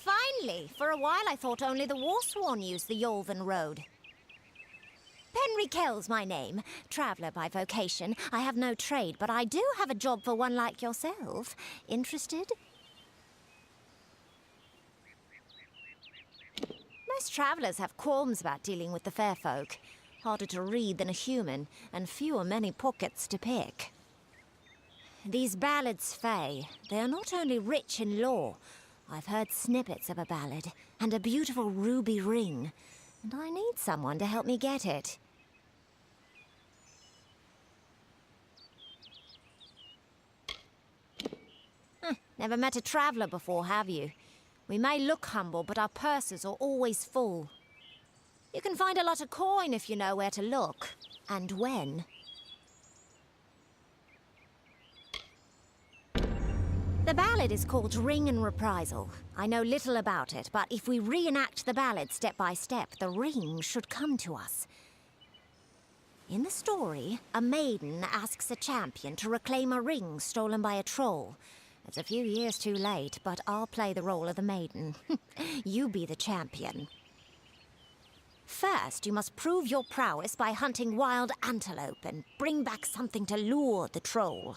Finally! For a while I thought only the Warsworn used the Yolven Road. Penry Kell's my name. Traveller by vocation. I have no trade, but I do have a job for one like yourself. Interested? Most travellers have qualms about dealing with the fair folk. Harder to read than a human, and fewer many pockets to pick. These ballads, Fae, they are not only rich in lore. I've heard snippets of a ballad, and a beautiful ruby ring, and I need someone to help me get it. Never met a traveller before, have you? We may look humble, but our purses are always full. You can find a lot of coin if you know where to look, and when. The ballad is called Ring and Reprisal. I know little about it, but if we reenact the ballad step by step, the ring should come to us. In the story, a maiden asks a champion to reclaim a ring stolen by a troll. It's a few years too late, but I'll play the role of the maiden. You be the champion. First, you must prove your prowess by hunting wild antelope and bring back something to lure the troll.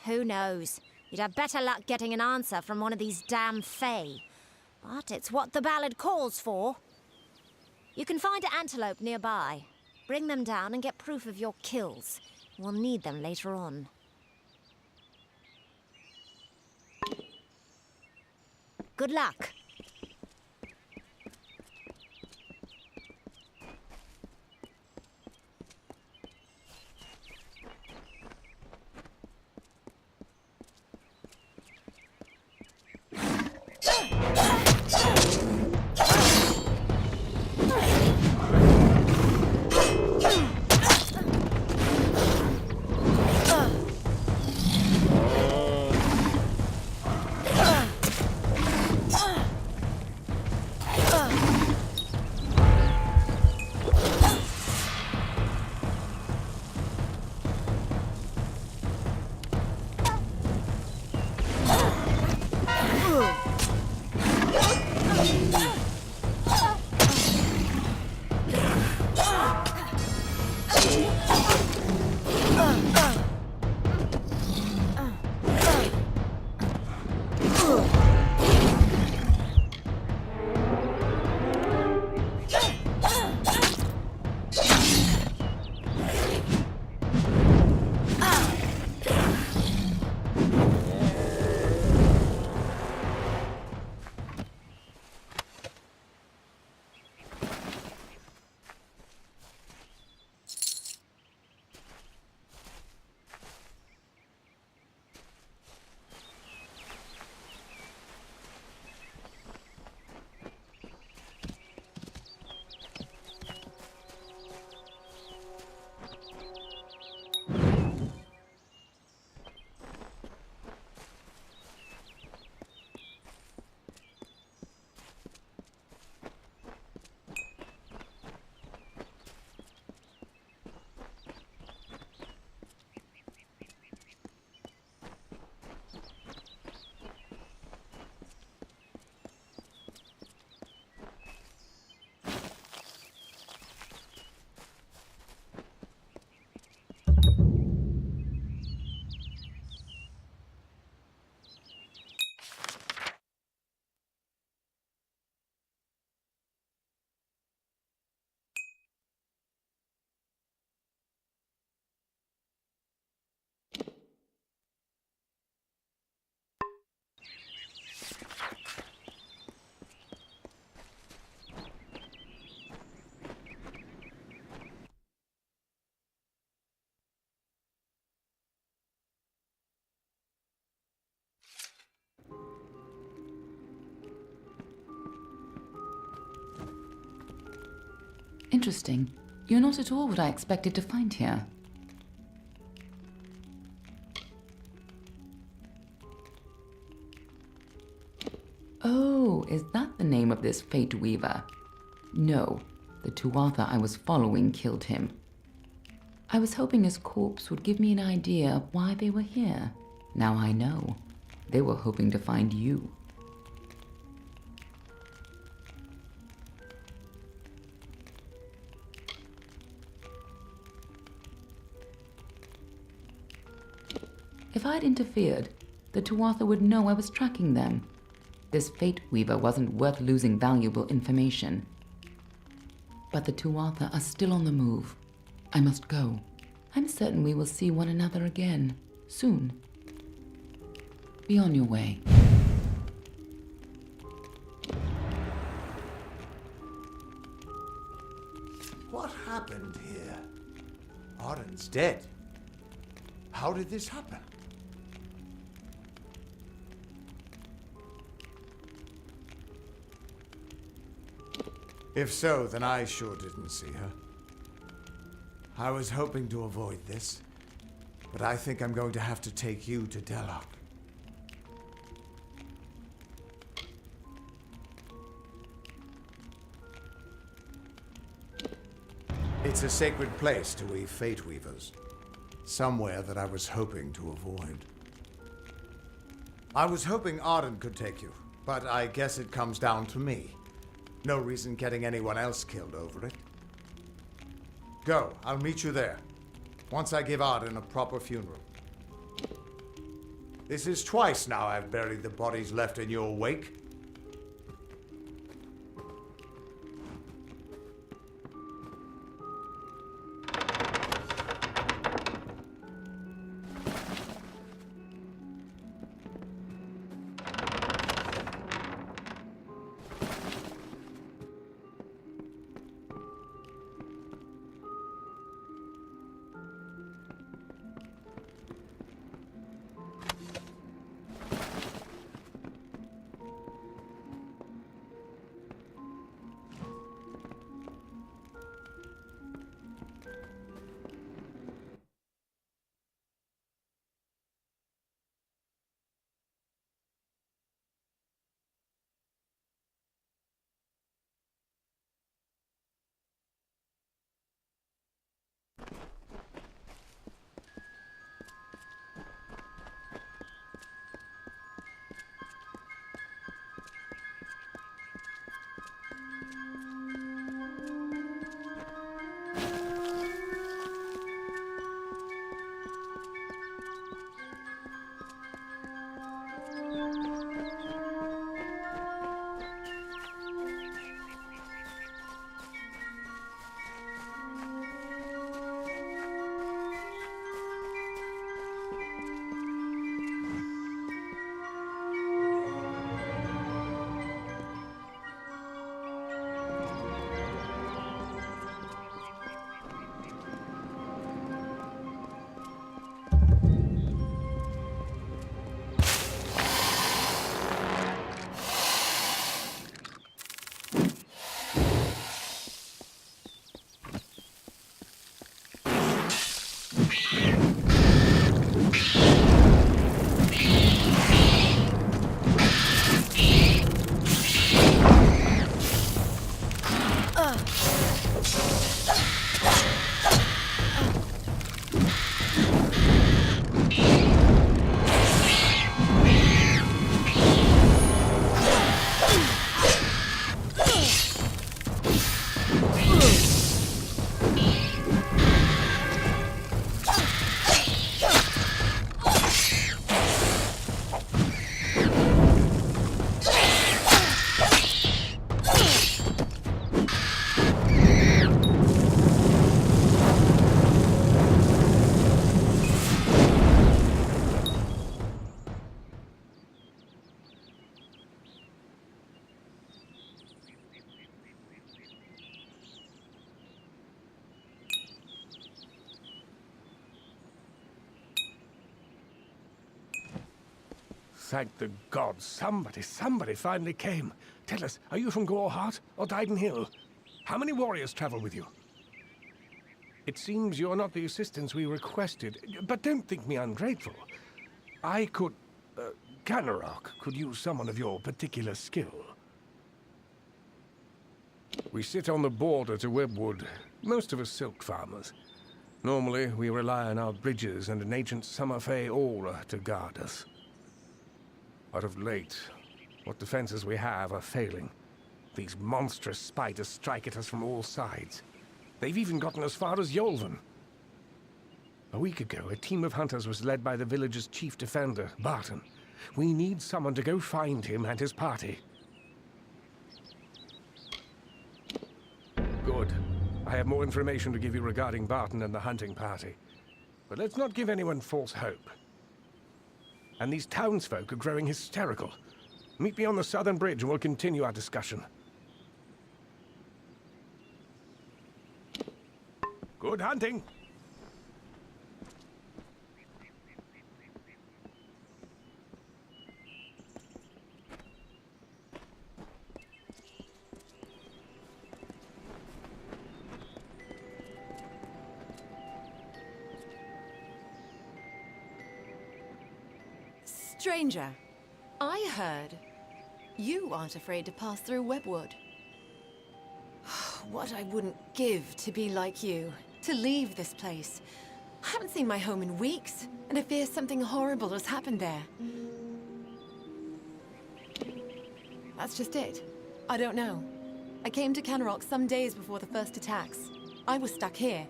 Who knows? You'd have better luck getting an answer from one of these damn Fae. But it's what the ballad calls for. You can find an antelope nearby. Bring them down and get proof of your kills. We'll need them later on. Good luck. Interesting. You're not at all what I expected to find here. Oh, is that the name of this Fate Weaver? No, the Tuatha I was following killed him. I was hoping his corpse would give me an idea of why they were here. Now I know. They were hoping to find you. If I'd interfered, the Tuatha would know I was tracking them. This Fate Weaver wasn't worth losing valuable information. But the Tuatha are still on the move. I must go. I'm certain we will see one another again, soon. Be on your way. What happened here? Arden's dead. How did this happen? If so, then I sure didn't see her. I was hoping to avoid this, but I think I'm going to have to take you to Delok. It's a sacred place to we Fate Weavers. Somewhere that I was hoping to avoid. I was hoping Arden could take you, but I guess it comes down to me. No reason getting anyone else killed over it. Go, I'll meet you there. Once I give Arden a proper funeral. This is twice now I've buried the bodies left in your wake. Thank the gods, somebody finally came. Tell us, are you from Gorehart or Dyden Hill? How many warriors travel with you? It seems you're not the assistance we requested, but don't think me ungrateful. I could... Canarok could use someone of your particular skill. We sit on the border to Webwood, most of us silk farmers. Normally, we rely on our bridges and an ancient Summerfey aura to guard us. But of late, what defenses we have are failing. These monstrous spiders strike at us from all sides. They've even gotten as far as Yolvan. A week ago, a team of hunters was led by the village's chief defender, Barton. We need someone to go find him and his party. Good. I have more information to give you regarding Barton and the hunting party. But let's not give anyone false hope. And these townsfolk are growing hysterical. Meet me on the southern bridge and we'll continue our discussion. Good hunting! Stranger, I heard you aren't afraid to pass through Webwood. What I wouldn't give to be like you, to leave this place. I haven't seen my home in weeks, and I fear something horrible has happened there. That's just it. I don't know. I came to Canarok some days before the first attacks. I was stuck here.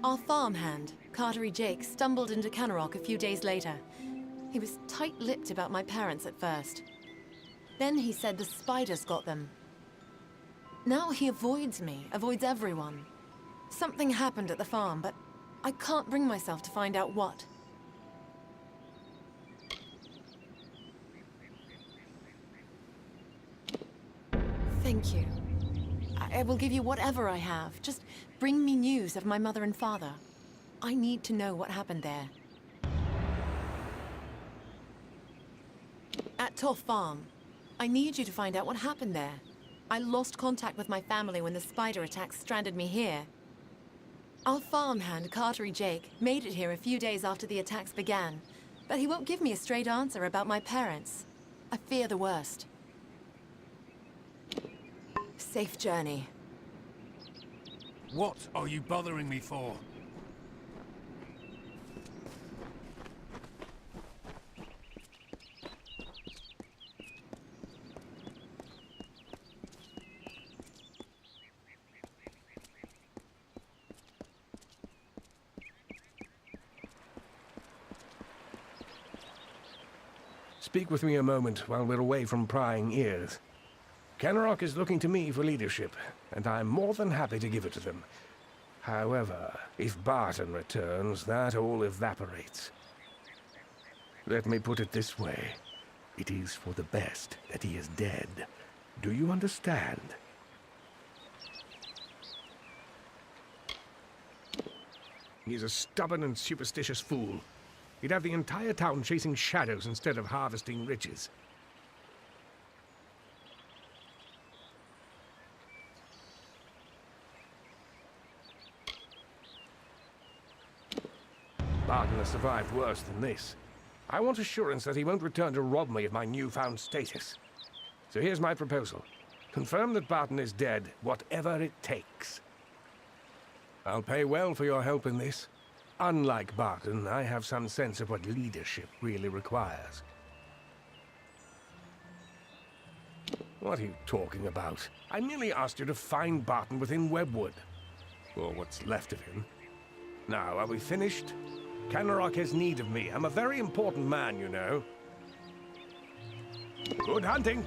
Our farmhand, Cartery Jake, stumbled into Canarok a few days later. He was tight-lipped about my parents at first. Then he said the spiders got them. Now he avoids me, avoids everyone. Something happened at the farm, but I can't bring myself to find out what. Thank you. I will give you whatever I have. Just bring me news of my mother and father. I need to know what happened there. At Toff Farm, I need you to find out what happened there. I lost contact with my family when the spider attacks stranded me here. Our farmhand, Cartery Jake, made it here a few days after the attacks began, but he won't give me a straight answer about my parents. I fear the worst. Safe journey. What are you bothering me for? Speak with me a moment while we're away from prying ears. Canarok is looking to me for leadership, and I'm more than happy to give it to them. However, if Barton returns, that all evaporates. Let me put it this way. It is for the best that he is dead. Do you understand? He's a stubborn and superstitious fool. He'd have the entire town chasing shadows instead of harvesting riches. Barton has survived worse than this. I want assurance that he won't return to rob me of my newfound status. So here's my proposal. Confirm that Barton is dead, whatever it takes. I'll pay well for your help in this. Unlike Barton, I have some sense of what leadership really requires. What are you talking about? I merely asked you to find Barton within Webwood. Or what's left of him. Now, are we finished? Canarok has need of me. I'm a very important man, you know. Good hunting!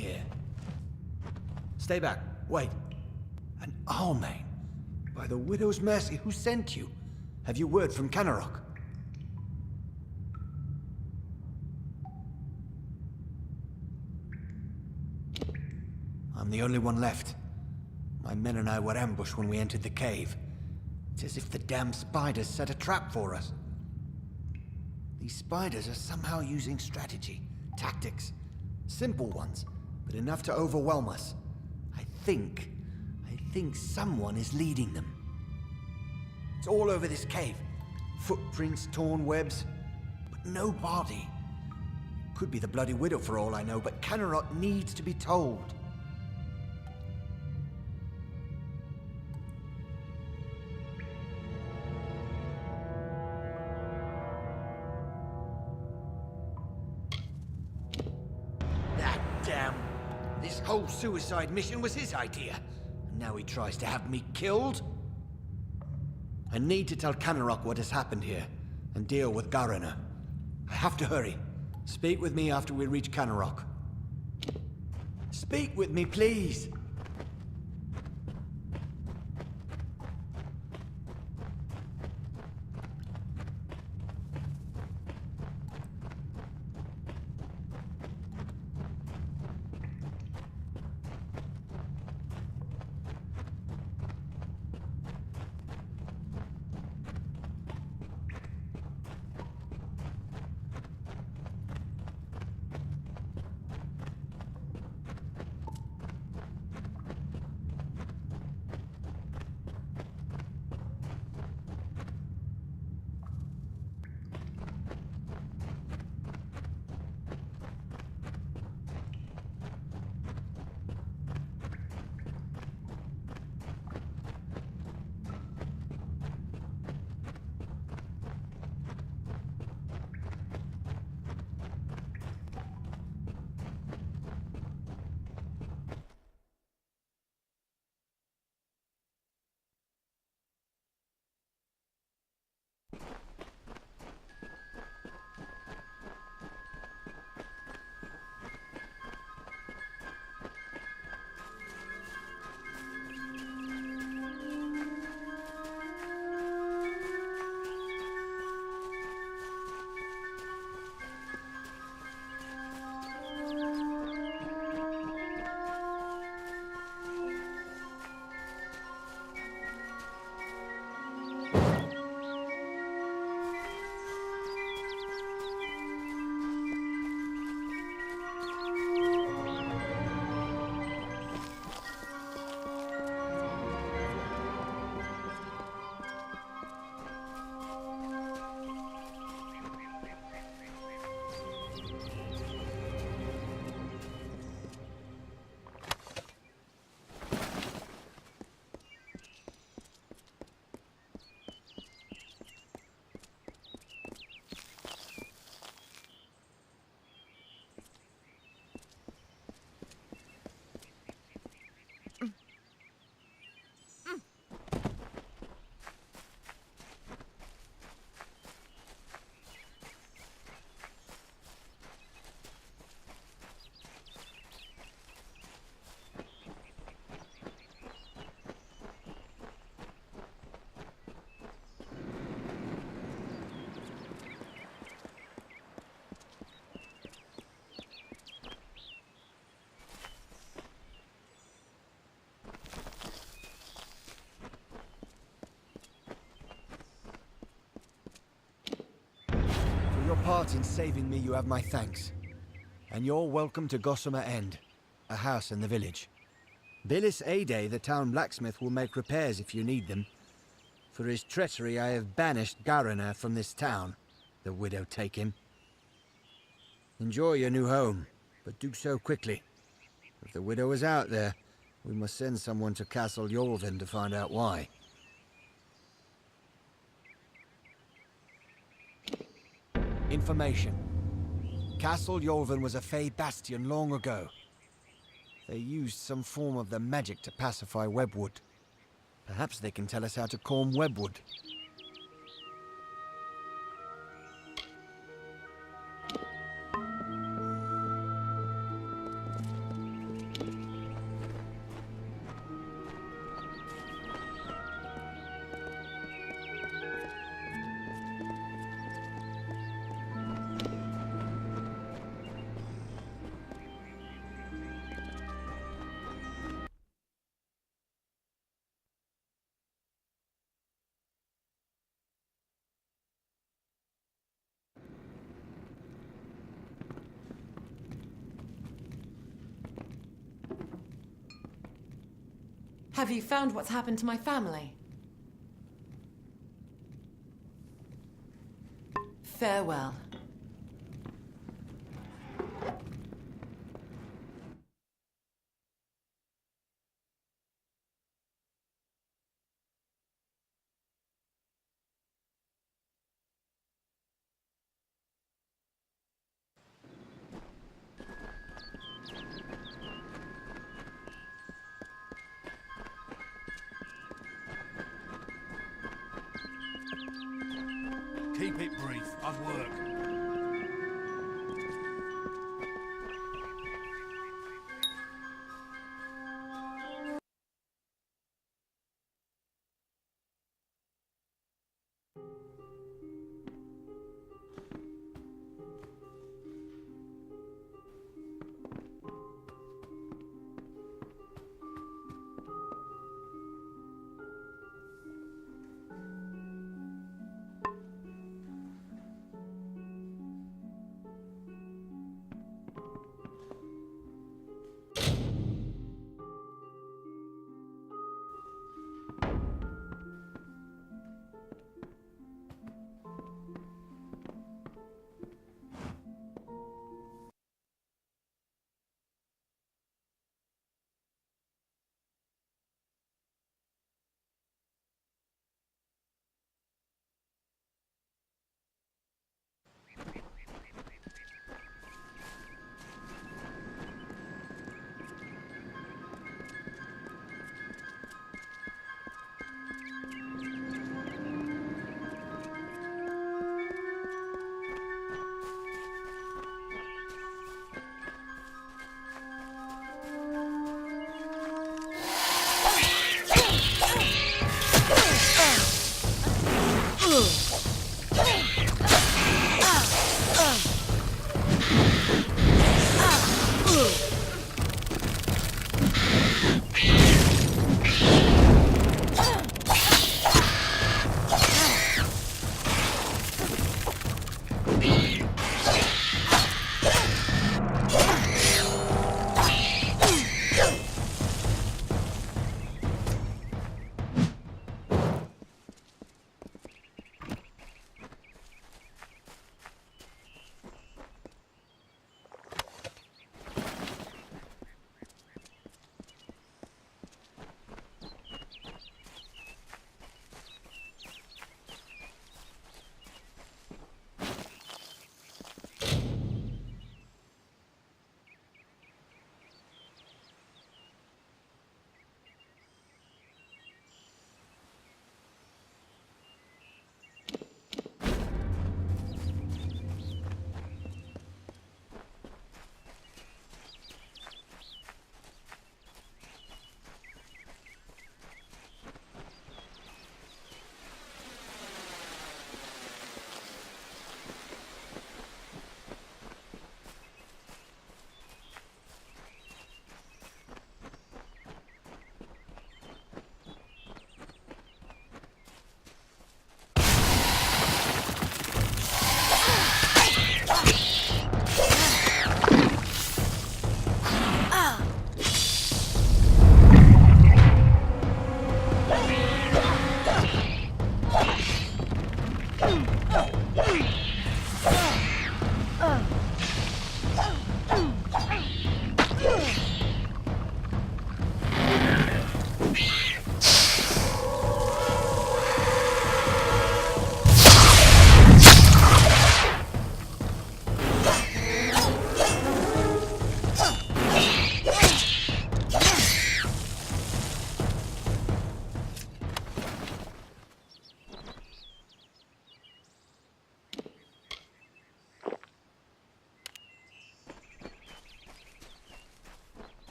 here? Stay back. Wait. An Almain? By the Widow's mercy, who sent you? Have you word from Canarok? I'm the only one left. My men and I were ambushed when we entered the cave. It's as if the damn spiders set a trap for us. These spiders are somehow using strategy, tactics. Simple ones, but enough to overwhelm us. I think someone is leading them. It's all over this cave. Footprints, torn webs, but no body. Could be the Bloody Widow for all I know, but Canarok needs to be told. This whole suicide mission was his idea. And now he tries to have me killed? I need to tell Canarok what has happened here, and deal with Garana. I have to hurry. Speak with me after we reach Canarok. Speak with me, please! For your part in saving me, you have my thanks. And you're welcome to Gossamer End, a house in the village. Billis Ade, the town blacksmith, will make repairs if you need them. For his treachery, I have banished Garana from this town. The widow take him. Enjoy your new home, but do so quickly. If the widow is out there, we must send someone to Castle Yolvin to find out why. Information. Castle Yolvin was a Fey bastion long ago. They used some form of the magic to pacify Webwood. Perhaps they can tell us how to calm Webwood. Have you found what's happened to my family? Farewell. Keep it brief. I've work.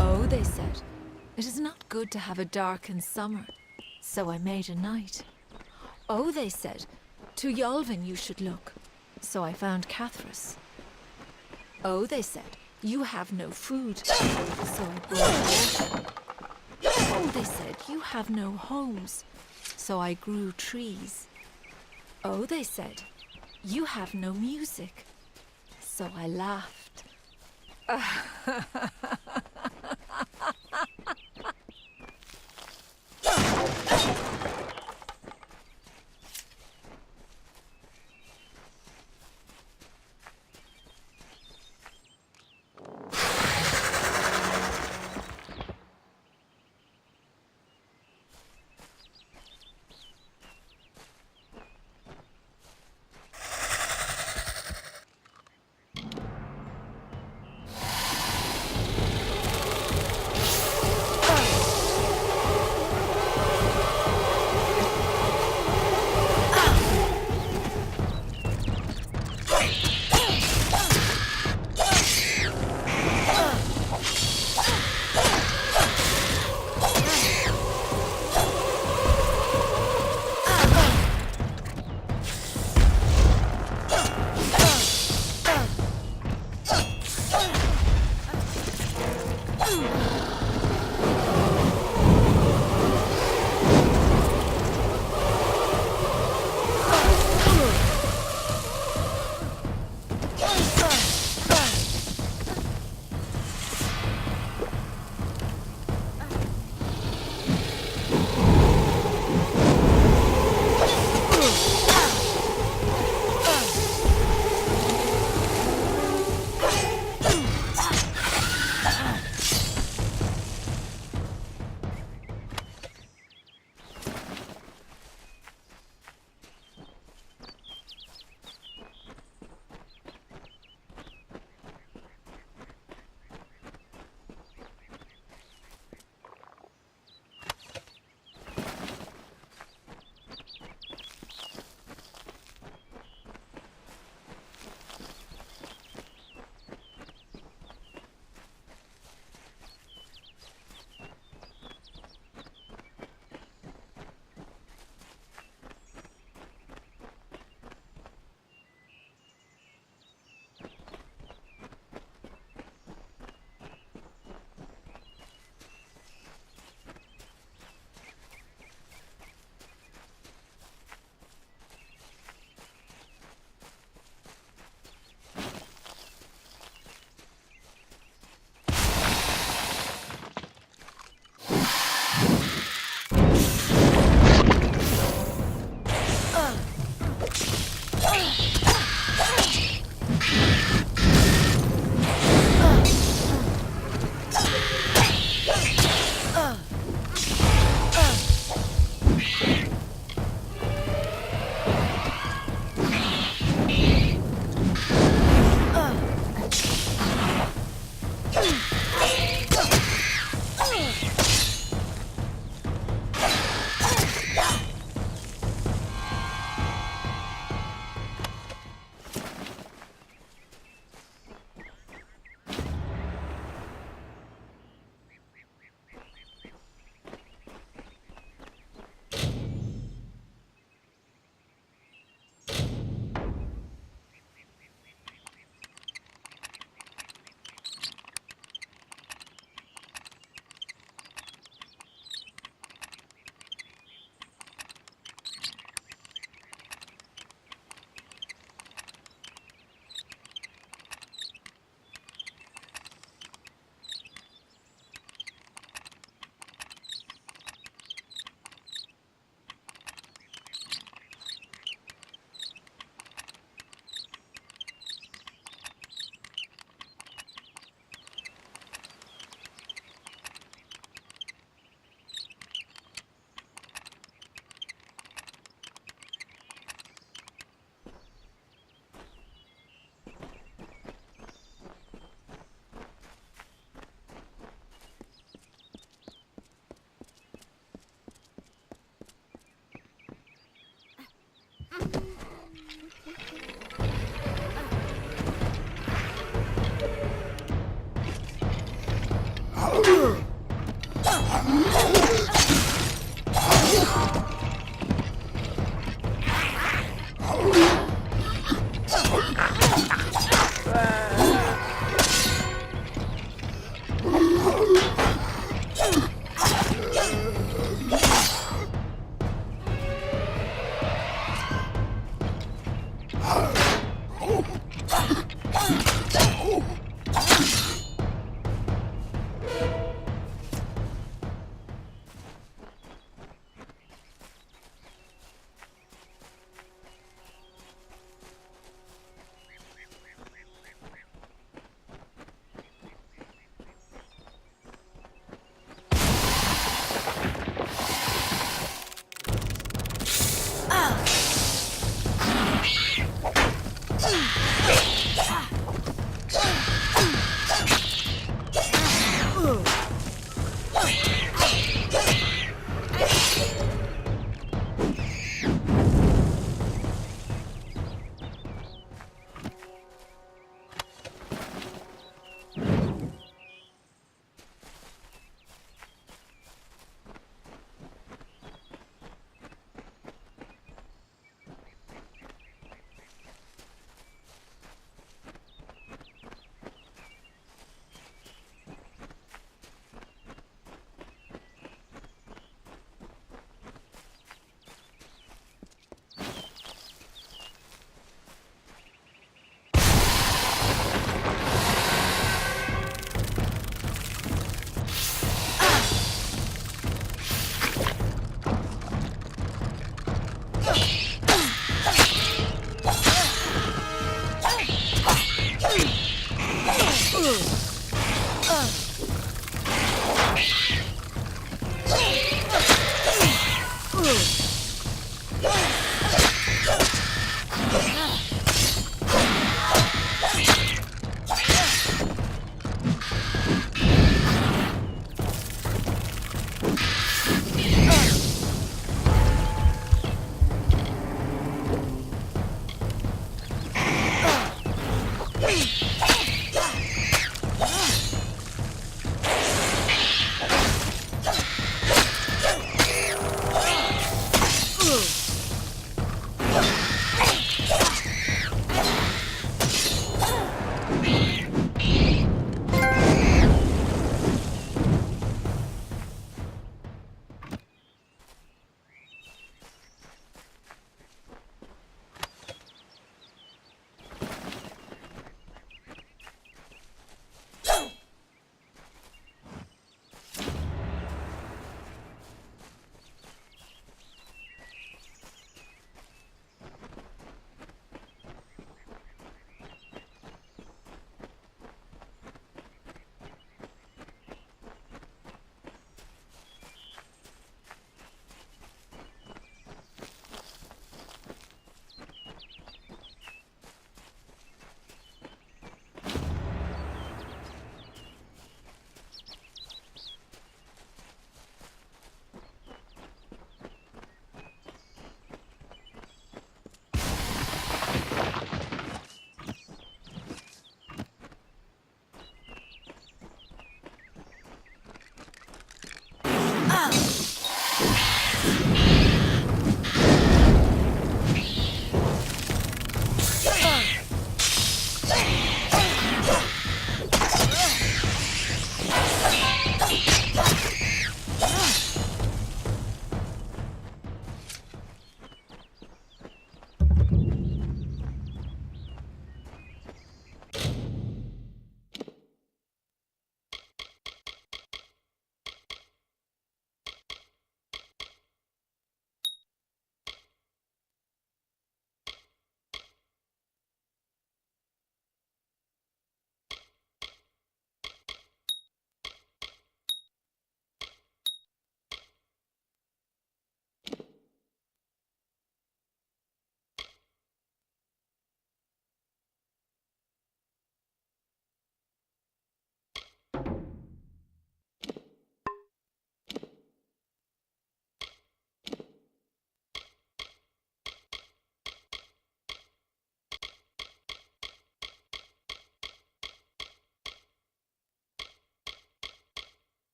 Oh, they said, it is not good to have a darkened summer, so I made a night. Oh, they said, to Yolvin you should look, so I found Cathras. Oh, they said, you have no food, so I brought water. Oh, they said, you have no homes, so I grew trees. Oh, they said, you have no music, so I laughed.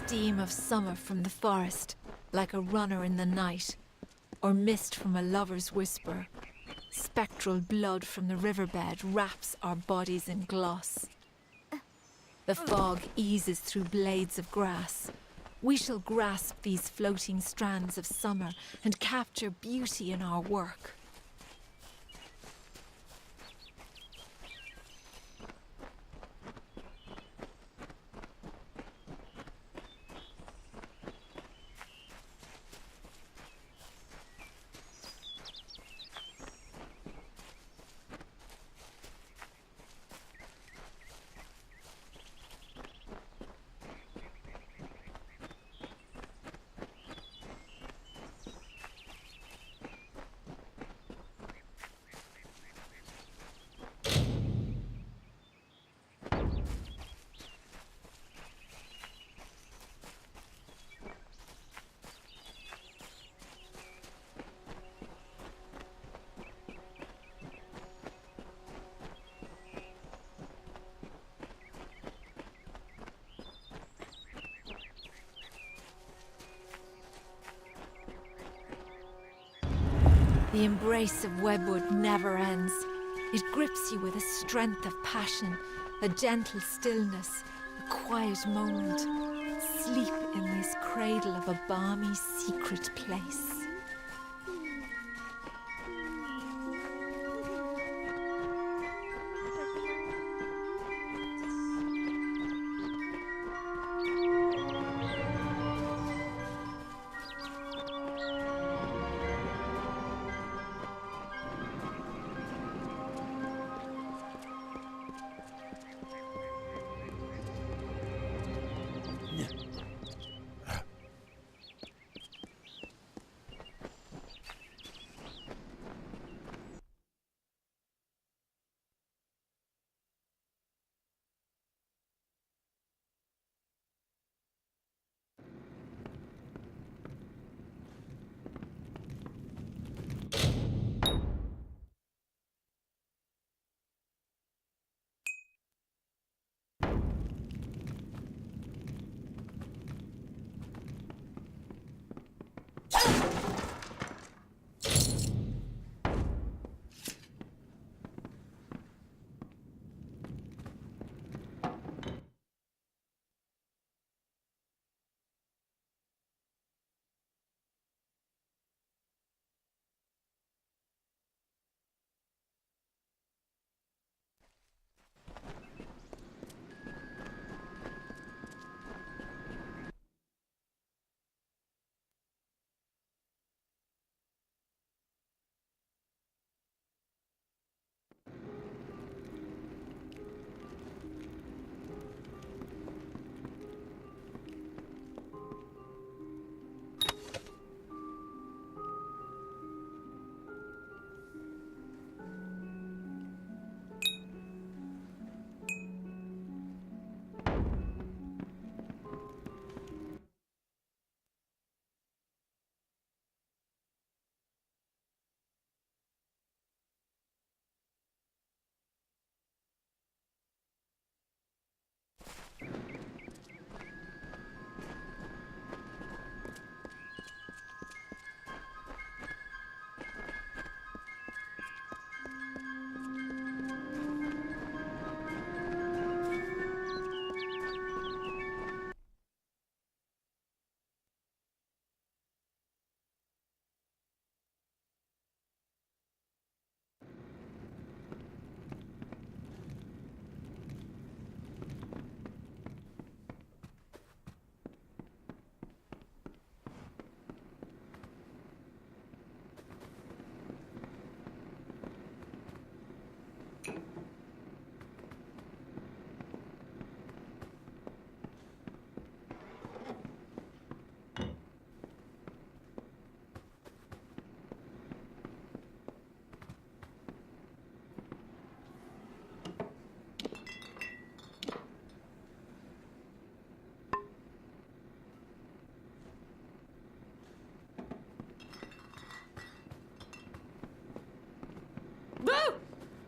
steam of summer from the forest, like a runner in the night, or mist from a lover's whisper. Spectral blood from the riverbed wraps our bodies in gloss. The fog eases through blades of grass. We shall grasp these floating strands of summer and capture beauty in our work. The embrace of webwood never ends. It grips you with a strength of passion, a gentle stillness, a quiet moment. Sleep in this cradle of a balmy, secret place.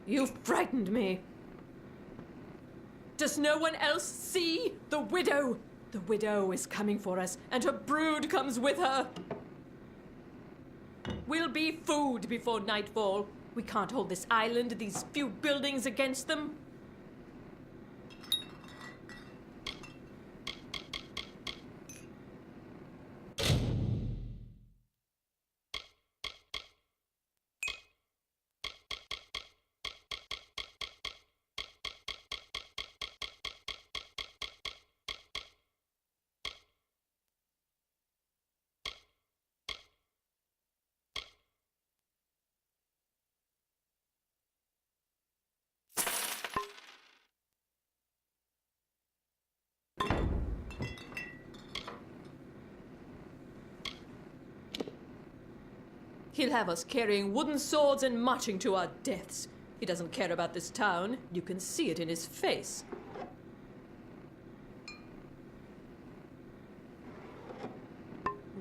You frightened me. Does no one else see the widow? The widow is coming for us, and her brood comes with her. We'll be food before nightfall. We can't hold this island, these few buildings against them. He'll have us carrying wooden swords and marching to our deaths. He doesn't care about this town. You can see it in his face.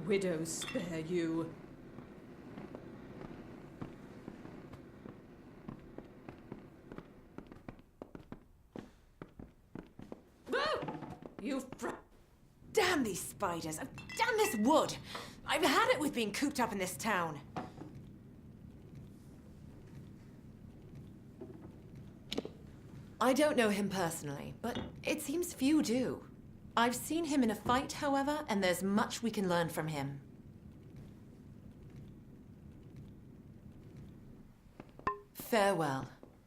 Widows spare you. Whoa! Damn these spiders! Damn this wood! I've had it with being cooped up in this town. I don't know him personally, but it seems few do. I've seen him in a fight, however, and there's much we can learn from him. Farewell.